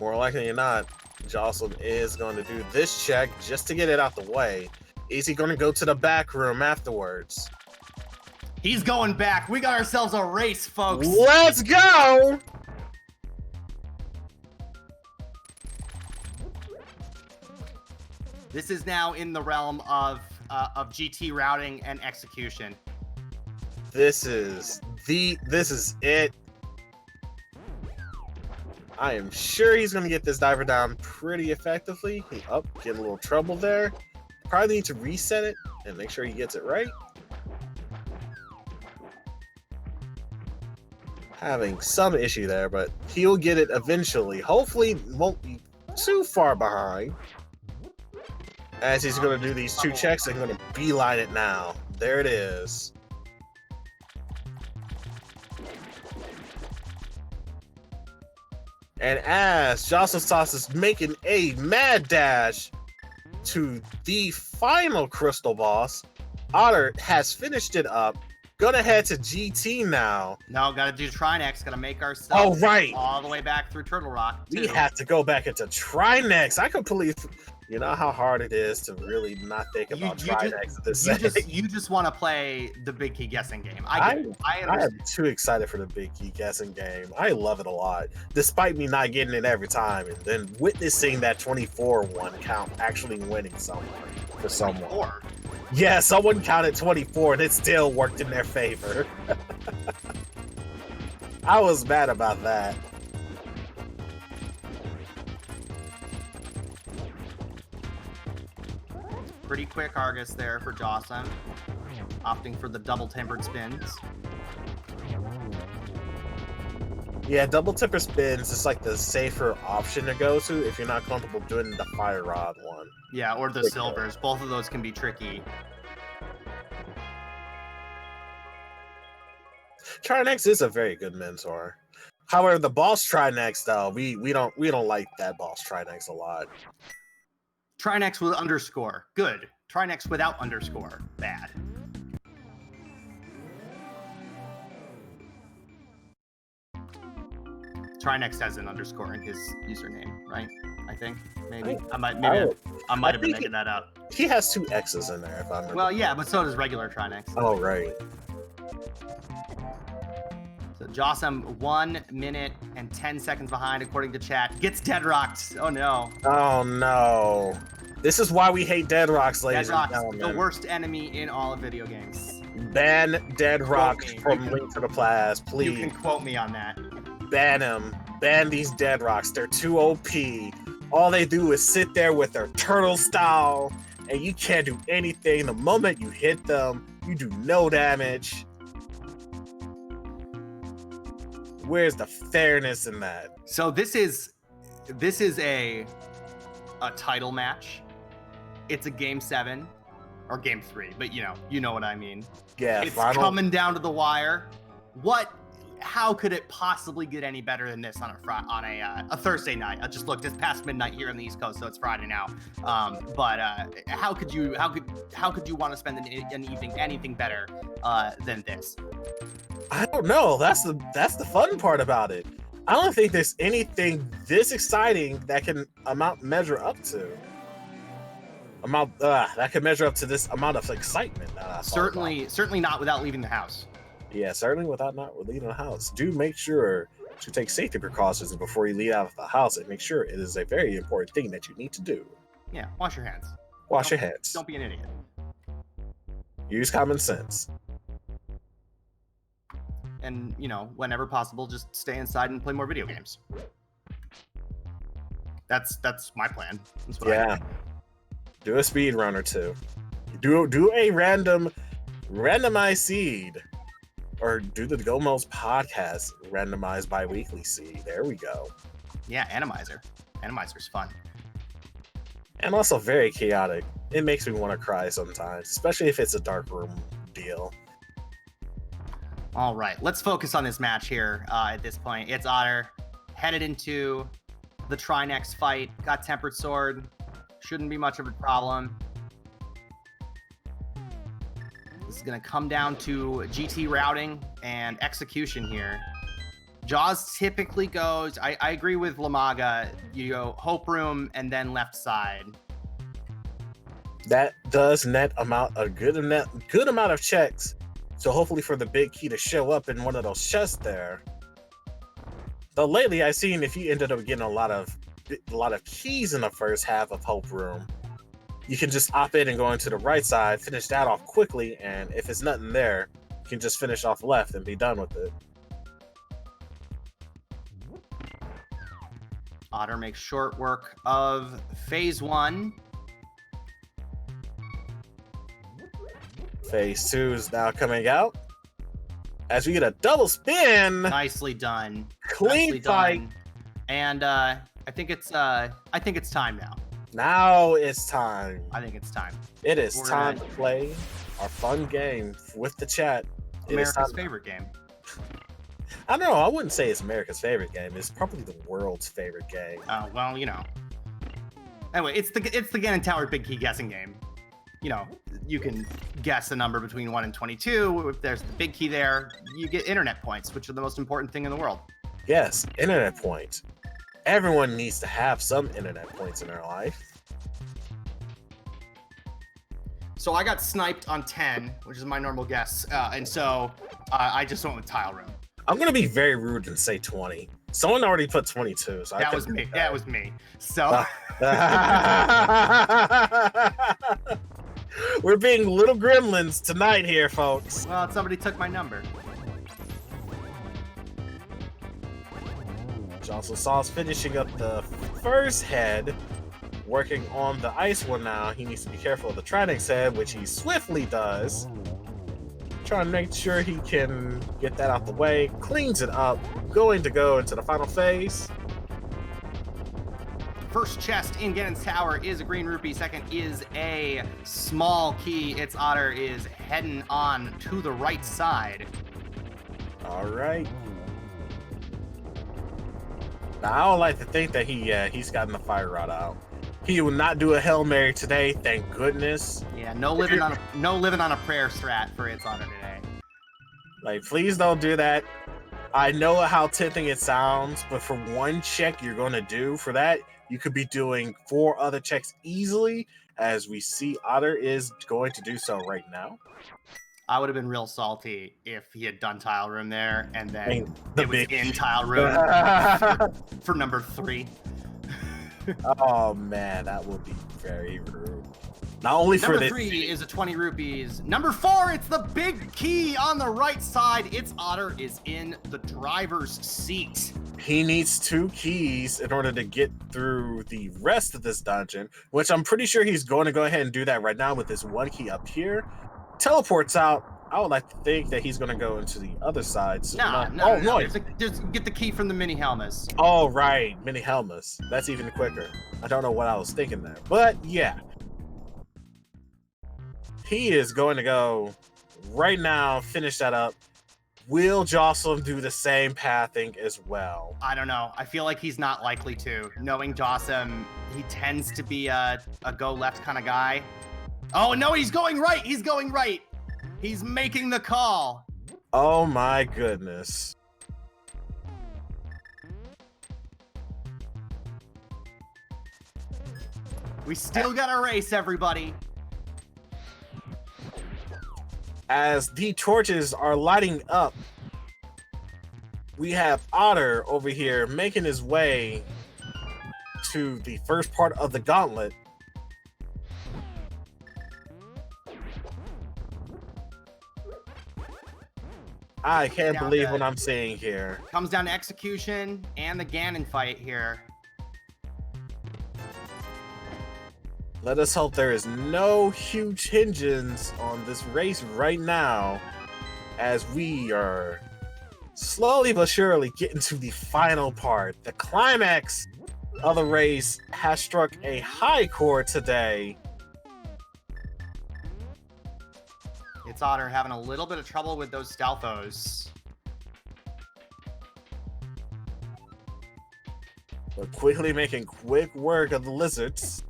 More likely than not, Jawsome is going to do this check just to get it out the way. Is he going to go to the back room afterwards? He's going back. We got ourselves a race, folks. Let's go! This is now in the realm of GT routing and execution. This is it. I am sure he's going to get this diver down pretty effectively. Get a little trouble there. Probably need to reset it and make sure he gets it right. Having some issue there, but he'll get it eventually. Hopefully won't be too far behind. As he's going to do these 2 checks, I'm going to beeline it now. There it is. And as Jawsomesauce is making a mad dash to the final crystal boss, Otter has finished it up. Gonna head to GT now. No, gotta do Trinex. Gotta make ourselves all the way back through Turtle Rock. We have to go back into Trinex. I completely... You know how hard it is to really not think about Trinex at this second. You just want to play the big key guessing game. I am too excited for the big key guessing game. I love it a lot, despite me not getting it every time, and then witnessing that 24 one count actually winning something for someone. 24. Yeah, someone counted 24 and it still worked in their favor. I was mad about that. Pretty quick Argus there for Jawsome, opting for the double tempered spins. Yeah, double temper spins is like the safer option to go to if you're not comfortable doing the fire rod one. Yeah, or the silvers. Both of those can be tricky. Trinex is a very good mentor. However, the boss Trinex though, we don't like that boss Trinex a lot. Trinex with underscore, good. Trinex without underscore, bad. Trinex has an underscore in his username, right? I think maybe I might have been making that up. He has 2 X's in there, if I'm. Well, yeah, but so does regular Trinex. Oh right. So Jawsome 1 minute and 10 seconds behind, according to chat. Gets deadrocked. Oh no. Oh no. This is why we hate deadrocks, ladies and gentlemen. The worst enemy in all of video games. Ban deadrocks from Link to the Past, please. You can quote me on that. Ban them. Ban these deadrocks. They're too OP. All they do is sit there with their turtle style, and you can't do anything. The moment you hit them, you do no damage. Where's the fairness in that? So this is a title match. It's a game 7 or game 3, but you know what I mean. Yeah, it's coming down to the wire. How could it possibly get any better than this on a Thursday night? I just looked, it's past midnight here on the East Coast, so it's Friday now. But how could you want to spend an evening anything better than this? I don't know. That's the fun part about it. I don't think there's anything this exciting that can measure up to this amount of excitement. Certainly not without leaving the house. Yeah, certainly without not leaving the house. Do make sure to take safety precautions before you leave out of the house, and make sure it is a very important thing that you need to do. Yeah, wash your hands. Wash your hands. Don't be an idiot. Use common sense. And, whenever possible, just stay inside and play more video games. That's my plan. That's what I do. Do a speed run or two. Do a randomized seed. Or do the Gomos podcast randomized bi-weekly seed. There we go. Yeah, Animizer. Animizer's fun. And also very chaotic. It makes me want to cry sometimes, especially if it's a dark room deal. All right, let's focus on this match here at this point. It's Otter headed into the Trinex fight. Got Tempered Sword. Shouldn't be much of a problem. This is going to come down to GT routing and execution here. Jaws typically goes, I agree with Lumaga, you go Hope Room and then left side. That does net amount a good amount of checks. So hopefully for the big key to show up in one of those chests there. Though lately I've seen if you ended up getting a lot of keys in the first half of Hope Room, you can just opt in and go into the right side, finish that off quickly, and if it's nothing there, you can just finish off left and be done with it. Otter makes short work of phase 1. Phase 2 is now coming out. As we get a double spin. Nicely done. Clean Nicely fight. done. And I think it's time now. Now it's time. I think it's time. It is We're time gonna- to play our fun game with the chat. It is America's time- favorite game. I don't know. I wouldn't say it's America's favorite game. It's probably the world's favorite game. Oh, well, you know. Anyway, it's the Gannon Tower Big Key guessing game. You know, you can guess a number between 1 and 22. If there's the big key there, you get internet points, which are the most important thing in the world. Yes, internet points. Everyone needs to have some internet points in their life. So I got sniped on 10, which is my normal guess. And so I just went with Tile Room. I'm going to be very rude and say 20. Someone already put 22. So That was me. That was me. So we're being little gremlins tonight here, folks. well, somebody took my number. Jawsomesauce finishing up the first head, working on the ice one now. He needs to be careful of the Trinix head, which he swiftly does. Trying to make sure he can get that out the way. Cleans it up. Going to go into the final phase. First chest in Gannon's Tower is a green rupee. Second is a small key. Its Otter is heading on to the right side. All right. Now, I don't like to think that he's gotten the fire rod out. He will not do a Hail Mary today, thank goodness. Yeah, no living on a prayer strat for its Otter today. Like, please don't do that. I know how tempting it sounds, but for one check you're going to do for that, you could be doing 4 other checks easily, as we see Otter is going to do so right now. I would have been real salty if he had done Tile Room there and then The it was big- in Tile Room for number 3. Oh man, that would be very rude. Not only for Number this. 3 is a 20 rupees. Number 4, it's the big key on the right side. Its Otter is in the driver's seat. He needs 2 keys in order to get through the rest of this dungeon, which I'm pretty sure he's going to go ahead and do that right now with this 1 key up here. Teleports out. I would like to think that he's going to go into the other side. So No. Just get the key from the mini Helmas. Oh, right. Mini Helmas. That's even quicker. I don't know what I was thinking there. But yeah. He is going to go right now, finish that up. Will Jawsome do the same pathing as well? I don't know. I feel like he's not likely to. Knowing Jawsome, he tends to be a go left kind of guy. Oh, no, he's going right. He's going right. He's making the call. Oh my goodness. We still got a race, everybody. As the torches are lighting up, we have Otter over here making his way to the first part of the gauntlet. I can't Down believe to- what I'm seeing here. Comes down to execution and the Ganon fight here. Let us hope there is no huge hinges on this race right now, as we are slowly but surely getting to the final part. The climax of the race has struck a high chord today. It's Otter having a little bit of trouble with those Stealthos. But quickly making quick work of the lizards.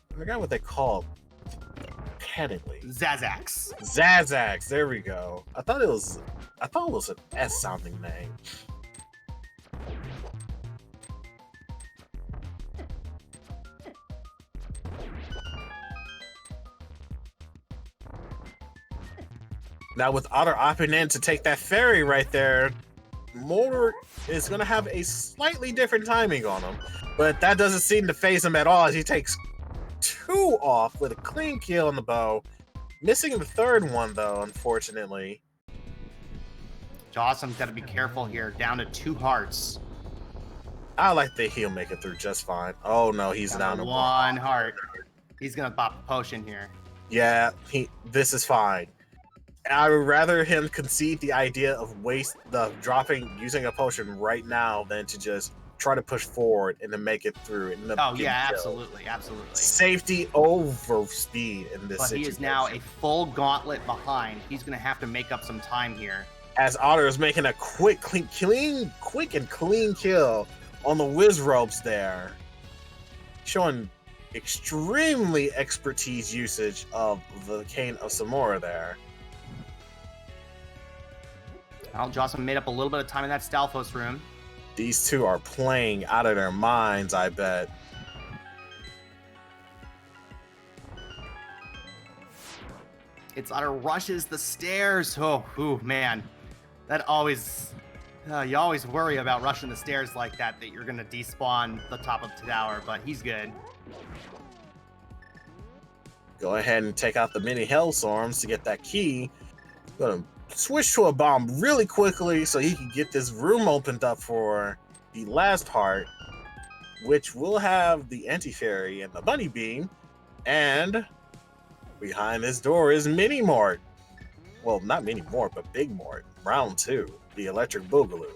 I forgot what they call technically. Zazax. Zazax, there we go. I thought it was I thought it was an S sounding name. Now with Otter opting in to take that ferry right there, Motor is going to have a slightly different timing on him. But that doesn't seem to phase him at all as he takes 2 off with a clean kill on the bow. Missing the 3rd one though, unfortunately. Jawsome's got to be careful here. Down to 2 hearts. I like that he'll make it through just fine. Oh no, he's down to 1 heart. He's going to pop a potion here. Yeah, this is fine. I would rather him concede the idea of using a potion right now than to just try to push forward and to make it through. Oh yeah, absolutely. Safety over speed in this situation. But he is now a full gauntlet behind. He's going to have to make up some time here. As Otter is making a quick and clean kill on the whiz ropes there, showing extremely expertise usage of the Cane of Samora there. Well, Jawsome made up a little bit of time in that Stalfos room. These two are playing out of their minds, I bet. itsotter rushes the stairs. Oh, man. That always... you always worry about rushing the stairs like that you're going to despawn the top of the tower, but he's good. Go ahead and take out the mini Hellstorms to get that key. Gonna switch to a bomb really quickly so he can get this room opened up for the last heart, which will have the anti-fairy and the bunny beam. And behind this door is Mini Mort. Well, not Mini Mort, but Big Mort. Round 2, the electric boogaloo.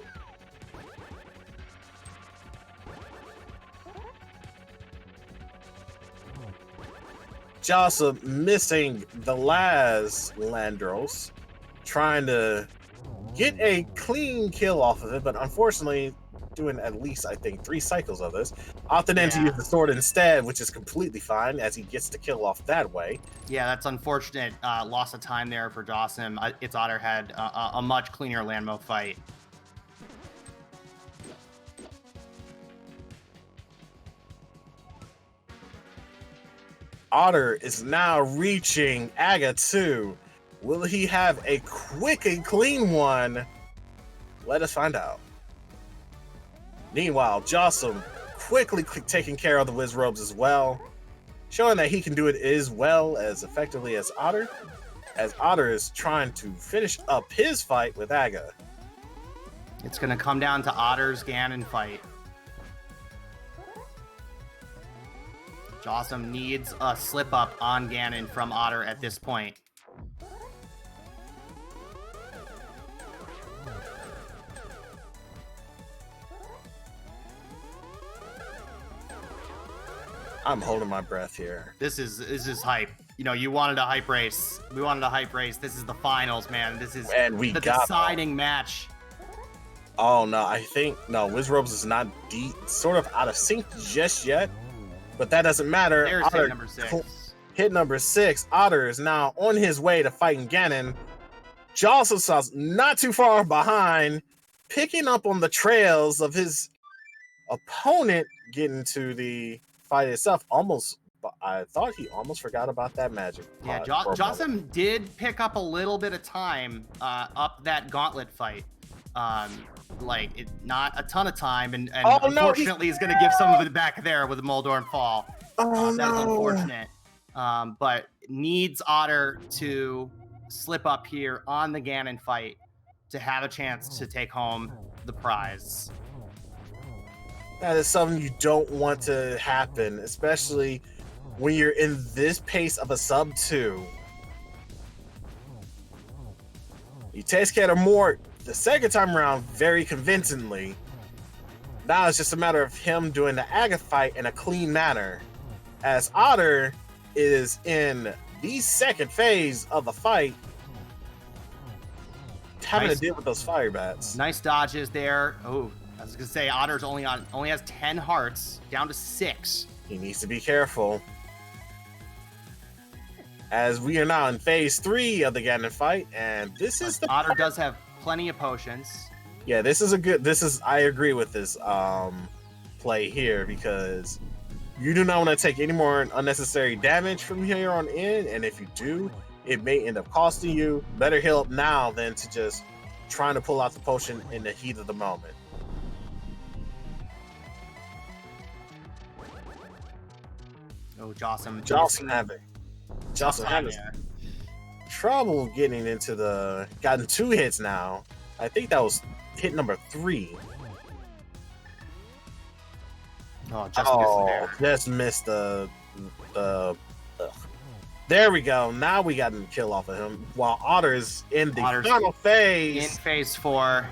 Jawsome missing the last Landros, trying to get a clean kill off of it, but unfortunately doing at least, I think, 3 cycles of this. Opted in to use the sword instead, which is completely fine as he gets the kill off that way. Yeah, that's unfortunate loss of time there for Jawsome. itsotter had a much cleaner Landmo fight. Otter is now reaching Aga 2. Will he have a quick and clean one? Let us find out. Meanwhile, Jawsome quickly taking care of the whiz robes as well, showing that he can do it as well as effectively as Otter, as Otter is trying to finish up his fight with Aga. It's going to come down to Otter's Ganon fight. Jawsome needs a slip-up on Ganon from Otter at this point. I'm holding my breath here. This is hype. You know, you wanted a hype race. We wanted a hype race. This is the finals, man. This is the deciding match. Oh, no, I think... No, Wizrobes is not sort of out of sync just yet. But that doesn't matter. There's Otter, hit number 6. Hit number 6. Otter is now on his way to fighting Ganon. Jawsomesauce not too far behind, picking up on the trails of his opponent getting to the fight itself. I thought he almost forgot about that magic. Yeah, Jawsome did pick up a little bit of time up that gauntlet fight. Not a ton of time, and unfortunately he's going to give some of it back there with the Moldorm fall. That's unfortunate. But needs Otter to slip up here on the Ganon fight to have a chance to take home the prize. That is something you don't want to happen, especially when you're in this pace of a sub 2. He takes care of Mort the second time around very convincingly. Now it's just a matter of him doing the Aga fight in a clean manner, as Otter is in the second phase of the fight, having to deal with those fire bats. Nice dodges there. Oh, I was gonna say Otter's only has 10 hearts, down to 6. He needs to be careful, as we are now in phase 3 of the Ganon fight, and this is the Otter does have plenty of potions. Yeah, I agree with this play here, because you do not want to take any more unnecessary damage from here on in, and if you do, it may end up costing you. Better heal up now than to just trying to pull out the potion in the heat of the moment. Oh, Jawsome having trouble getting into gotten 2 hits now. I think that was hit number 3. Oh, just missed the there we go. Now we got a kill off of him. While Otter's in the final phase. In phase 4.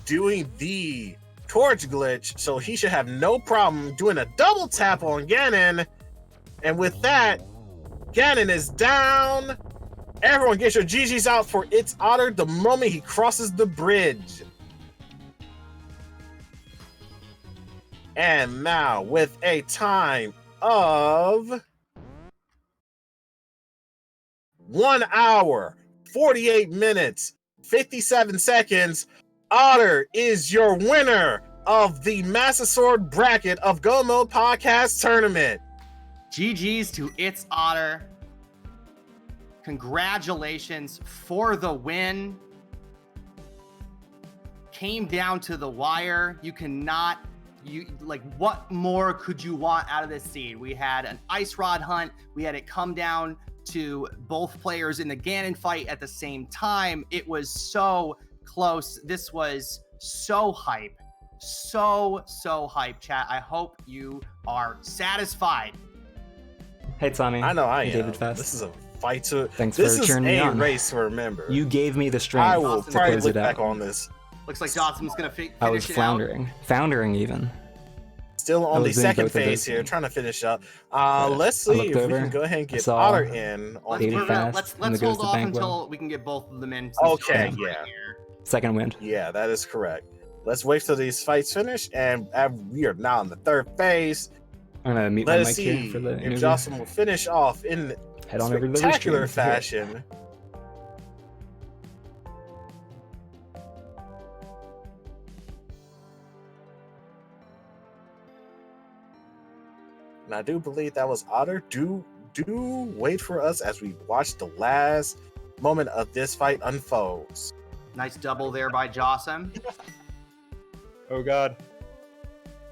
Doing the torch glitch. So he should have no problem doing a double tap on Ganon. And with that, Ganon is down. Everyone get your GGs out for itsotter the moment he crosses the bridge. And now with a time of 1 hour, 48 minutes, 57 seconds, Otter is your winner of the Master Sword bracket of Go Mode Podcast Tournament. GG's to itsotter. Congratulations for the win. Came down to the wire. What more could you want out of this seed? We had an ice rod hunt. We had it come down to both players in the Ganon fight at the same time. It was so close. This was so hype. So hype, chat. I hope you are satisfied. Hey, Tommy. I know I am. David Fest. This is a fight to... Thanks this for is cheering me a on. race to remember. You gave me the strength I will to probably close look it back out. on this. Looks like Jawsome's gonna finish I was it floundering even. Still on the second phase here, trying to finish up. Let's see if we can go ahead and get Otter in. Let's hold off until we can get both of them in. Okay, yeah. Second wind. Yeah, that is correct. Let's wait till these fights finish, and we are now in the third phase. I'm gonna mute my mic here for the interview. If Jawsome will finish off in spectacular fashion. And I do believe that was Otter. Do wait for us as we watch the last moment of this fight unfolds. Nice double there by Jawsome. Oh God.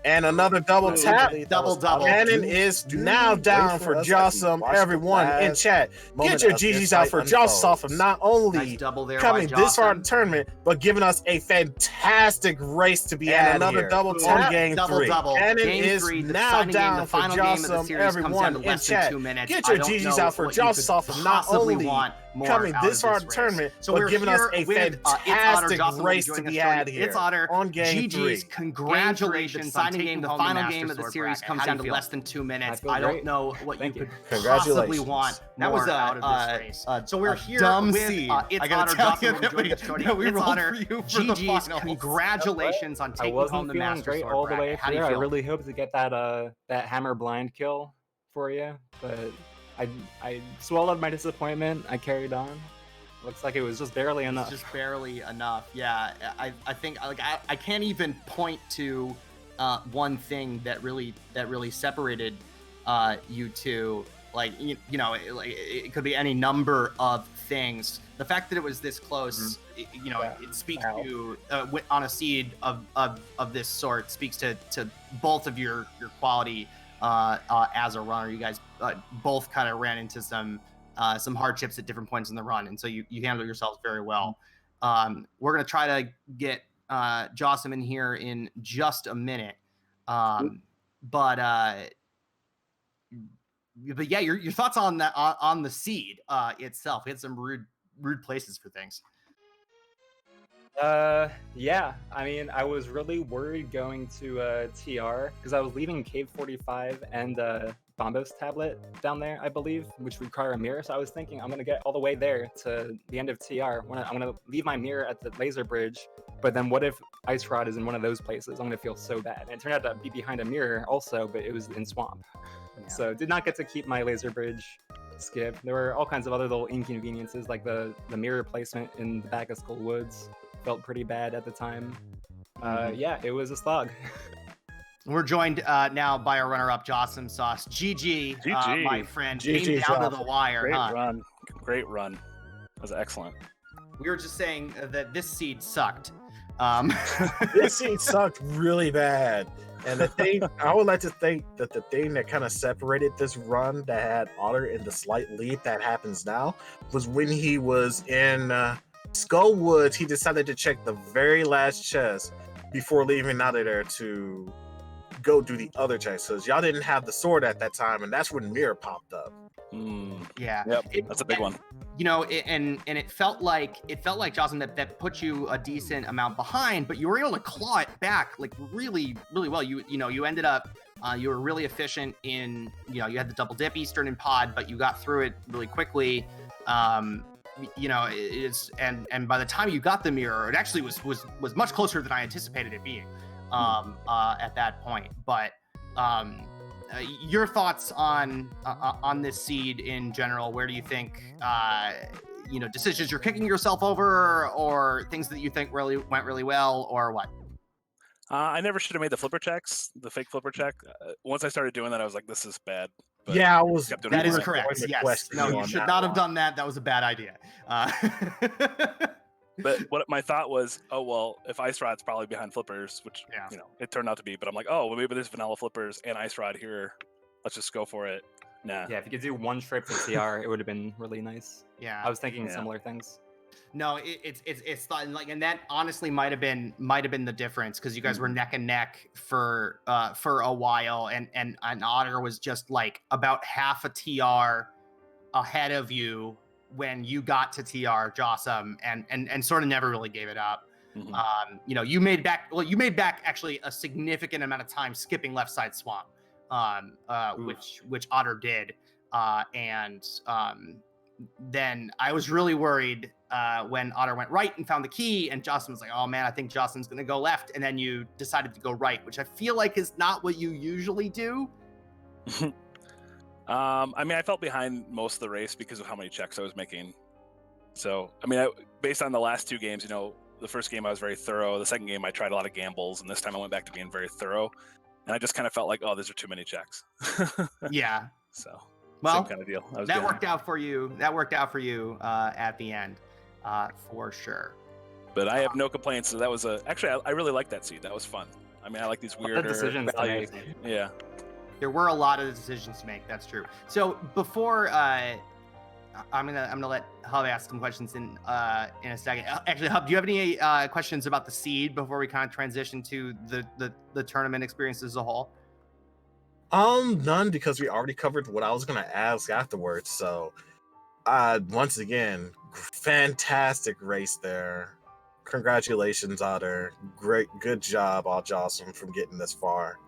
And another double tap. Double. Ganon is now down for Jawsome. Everyone in chat, get your GGs out for Jawsome for not only coming this far in the tournament, but giving us a fantastic race to be had. Another double tap on game 3. Ganon is now down for Jawsome. Everyone in chat, get your GGs out for Jawsome for not only coming this far in the tournament, but giving us a fantastic race to be had here on game 3. GG's, congratulations on taking the final game of the series. Comes down to less than 2 minutes. I don't know what you could possibly want. That was out of this race. So we're here dumb with seed. itsotter. Jawsome, we rolled for you for the GG's, finals. Congratulations on taking home the Master great Sword all the way bracket. How do you through. I feel? really hope to get that hammer blind kill for you, but I swallowed my disappointment. I carried on. Looks like it was just barely enough. Just barely enough. Yeah, I think I can't even point to one thing that really separated you two. Like it could be any number of things. The fact that it was this close, it speaks to on a seed of this sort speaks to both of your quality as a runner. You guys both kind of ran into some hardships at different points in the run, and so you handle yourselves very well. We're gonna try to get Jawsome in here in just a minute, but yeah, your thoughts on that on the seed itself. We had some rude places for things. Yeah, I mean, I was really worried going to TR because I was leaving Cave 45 and Bombos tablet down there, I believe, which require a mirror. So I was thinking I'm gonna get all the way there to the end of TR. I'm gonna leave my mirror at the laser bridge, but then what if Ice Rod is in one of those places? I'm gonna feel so bad. And it turned out to be behind a mirror also, but it was in Swamp. Yeah. So did not get to keep my laser bridge skip. There were all kinds of other little inconveniences, like the mirror placement in the back of Skull Woods felt pretty bad at the time. Yeah, it was a slog. We're joined now by our runner-up, Jawsomesauce. GG, my friend, came GG, down to Joss. the wire. Great Huh? run. Great run. That was excellent. We were just saying that this seed sucked. This scene sucked really bad. And the thing I would like to think that the thing that kind of separated this run that had Otter in the slight lead that happens now was when he was in Skullwoods. He decided to check the very last chest before leaving out of there to go do the other chest. Because y'all didn't have the sword at that time, and that's when Mirror popped up. Yeah. Yep, that's a big one. You know, and it felt like Jocelyn that put you a decent amount behind, but you were able to claw it back like really well. You ended up you were really efficient in, you had the double dip Eastern and pod, but you got through it really quickly. It's and by the time you got the mirror, it actually was much closer than I anticipated it being at that point. But your thoughts on this seed in general? Where do you think decisions you're kicking yourself over, or things that you think really went really well, or what? I never should have made the flipper checks, the fake flipper check. Once I started doing that, I was like, this is bad. But Yeah, I was. kept doing That it is anyway. correct. the Yes. question No, you on should that not have one. done that. That was a bad idea. But what my thought was, oh well, if Ice Rod's probably behind flippers, which Yeah. it turned out to be. But I'm like, oh well, maybe there's vanilla flippers and Ice Rod here. Let's just go for it. Nah. Yeah, if you could do one trip for TR, it would have been really nice. Yeah. I was thinking Yeah. similar things. No, it's like, and that honestly might have been the difference, because you guys were neck and neck for a while, and Otter was just like about half a TR ahead of you when you got to TR, Jawsome, and sort of never really gave it up. Mhm. You made back actually a significant amount of time skipping left side swamp, which Otter did, and then I was really worried when Otter went right and found the key, and Jawsome was like, oh man, I think Jawsome's gonna go left, and then you decided to go right, which I feel like is not what you usually do. I mean, I felt behind most of the race because of how many checks I was making. So, I mean, based on the last two games, the first game I was very thorough. The second game I tried a lot of gambles, and this time I went back to being very thorough. And I just kind of felt like, oh, these are too many checks. Yeah. So, Well, same kind of deal. that worked out for you. That worked out for you at the end, for sure. But I have no complaints. So that was actually, I really liked that seed. That was fun. I mean, I like these weirder decisions to values. make. Yeah. There were a lot of decisions to make. That's true. So before I'm gonna let Hub ask some questions in a second. Actually, Hub, do you have any questions about the seed before we kind of transition to the tournament experience as a whole? None, because we already covered what I was gonna ask afterwards. So, once again, fantastic race there. Congratulations, Otter. Good job, all Jawsome, from getting this far.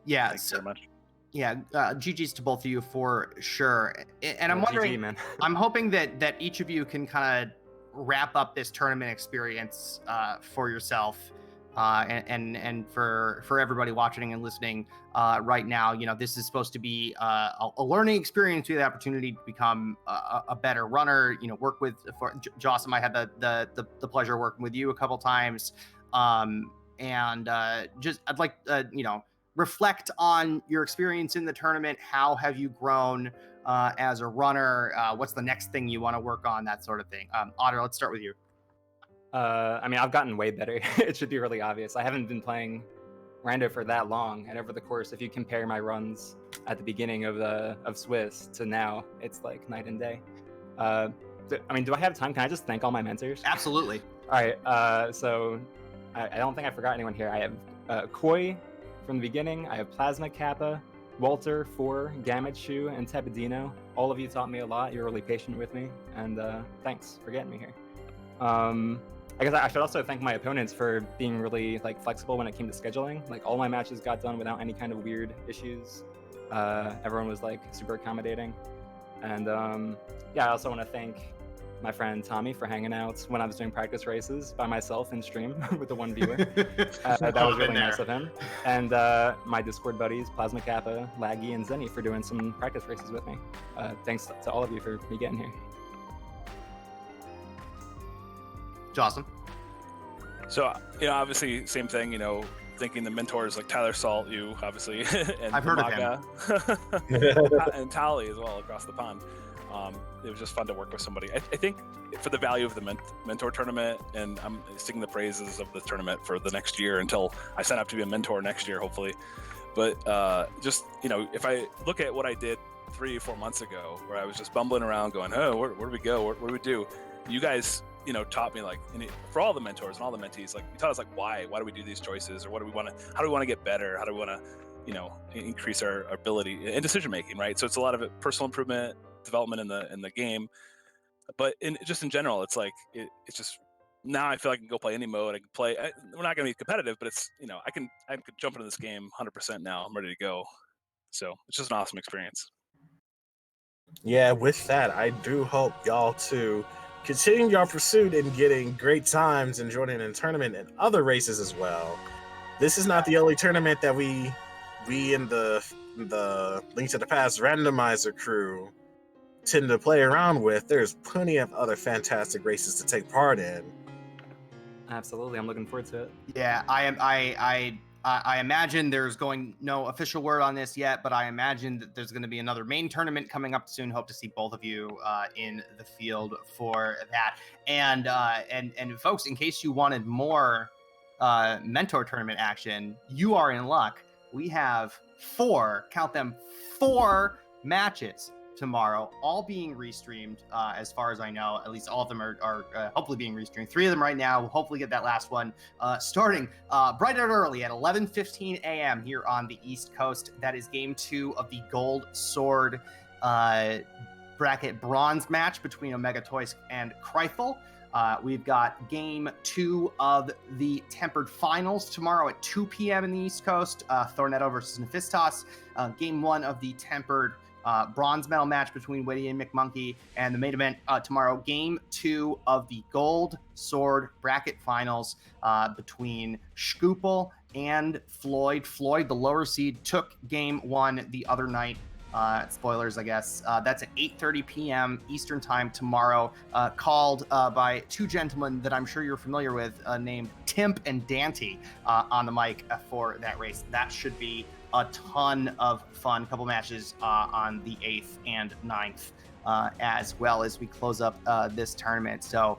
Yeah. Thanks So, very much. yeah. GG's to both of you for sure. And I'm GG, wondering, man. I'm hoping that each of you can kind of wrap up this tournament experience for yourself, and for everybody watching and listening right now. This is supposed to be a learning experience, with the opportunity to become a better runner. Work with Jawsome. I had the pleasure of working with you a couple times, and just I'd like reflect on your experience in the tournament. How have you grown as a runner? What's the next thing you want to work on? That sort of thing. Otter, let's start with you. I mean, I've gotten way better. It should be really obvious. I haven't been playing Rando for that long, and over the course, if you compare my runs at the beginning of Swiss to now, it's like night and day. I mean, do I have time? Can I just thank all my mentors? Absolutely. All right. So I don't think I forgot anyone here. I have Koi from the beginning. I have Plasma Kappa, Walter, Four, Gamut Shoe, and Tepidino. All of you taught me a lot. You're really patient with me, and thanks for getting me here. I guess I should also thank my opponents for being really flexible when it came to scheduling. All my matches got done without any kind of weird issues. Everyone was super accommodating, and I also want to thank my friend Tommy for hanging out when I was doing practice races by myself in stream with the one viewer. That was really nice of him. And my Discord buddies, Plasma Kappa, Laggy, and Zenny for doing some practice races with me. Thanks to all of you for me getting here. Jawsome. So, obviously, same thing, thinking the mentors like tylersalt, you obviously, and I've heard of him. Lumaga, and Tally as well across the pond. It was just fun to work with somebody. I think for the value of the mentor tournament, and I'm singing the praises of the tournament for the next year until I sign up to be a mentor next year, hopefully. But just, if I look at what I did 3 or 4 months ago, where I was just bumbling around going, oh, where do we go? What do we do? You guys, taught me, like, for all the mentors and all the mentees, like, you taught us, like, why do we do these choices, or how do we want to get better? How do we want to, increase our ability in decision making, right? So it's a lot of it, personal improvement, development in the game, but just in general, it's like it's just now I feel I can go play any mode. I can play. We're not going to be competitive, but it's I can jump into this game 100% now. I'm ready to go. So it's just an awesome experience. Yeah, with that, I do hope y'all to continue your pursuit in getting great times and joining in tournament and other races as well. This is not the only tournament that we in the Link to the Past randomizer crew tend to play around with. There's plenty of other fantastic races to take part in. Absolutely, I'm looking forward to it. Yeah, I imagine there's no official word on this yet, but I imagine that there's going to be another main tournament coming up soon. Hope to see both of you in the field for that. And folks, in case you wanted more mentor tournament action, you are in luck. We have 4 matches tomorrow, all being restreamed, as far as I know. At least all of them are hopefully being restreamed. 3 of them right now. We'll hopefully get that last one starting bright and early at 11:15 a.m. here on the East Coast. That is game 2 of the Gold Sword bracket bronze match between Omega Toys and Krythel. We've got game 2 of the Tempered Finals tomorrow at 2 p.m. in the East Coast. Thornetto versus Nephistos. Game 1 of the Tempered bronze medal match between Whitty and McMonkey, and the main event tomorrow, game 2 of the Gold Sword bracket finals between Shkoopel and Floyd. Floyd, the lower seed, took game 1 the other night. Spoilers, I guess. That's at 8:30 p.m. Eastern time tomorrow, called by 2 gentlemen that I'm sure you're familiar with, named Timp and Dante on the mic for that race. That should be a ton of fun. Couple matches on the 8th and 9th as well as we close up this tournament. So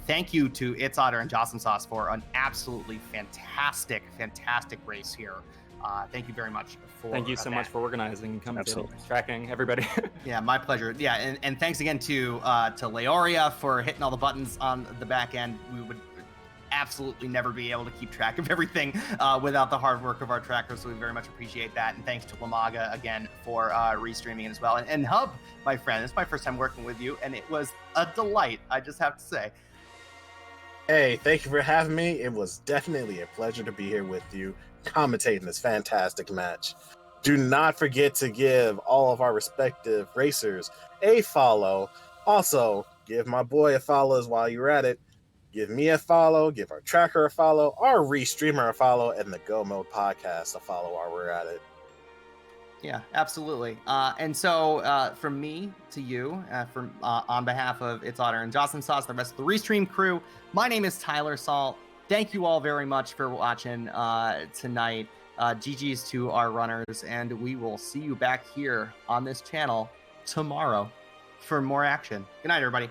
thank you to itsotter and Jawsomesauce for an absolutely fantastic race here. Thank you very much for Thank you so much for organizing, commentating, tracking everybody. Yeah, my pleasure. Yeah, and thanks again to Laoria for hitting all the buttons on the back end. We would absolutely never be able to keep track of everything without the hard work of our trackers, so we very much appreciate that. And thanks to Lumaga again for restreaming as well. And Hub, my friend, it's my first time working with you, and it was a delight, I just have to say. Hey, thank you for having me. It was definitely a pleasure to be here with you, commentating this fantastic match. Do not forget to give all of our respective racers a follow. Also, give my boy a follow while you're at it. Give me a follow, give our tracker a follow, our Restreamer a follow, and the Go Mode podcast a follow while we're at it. Yeah, absolutely. And so from me to you, on behalf of itsotter and Jawsomesauce, the rest of the Restream crew, my name is tylersalt. Thank you all very much for watching tonight. GG's to our runners, and we will see you back here on this channel tomorrow for more action. Good night, everybody.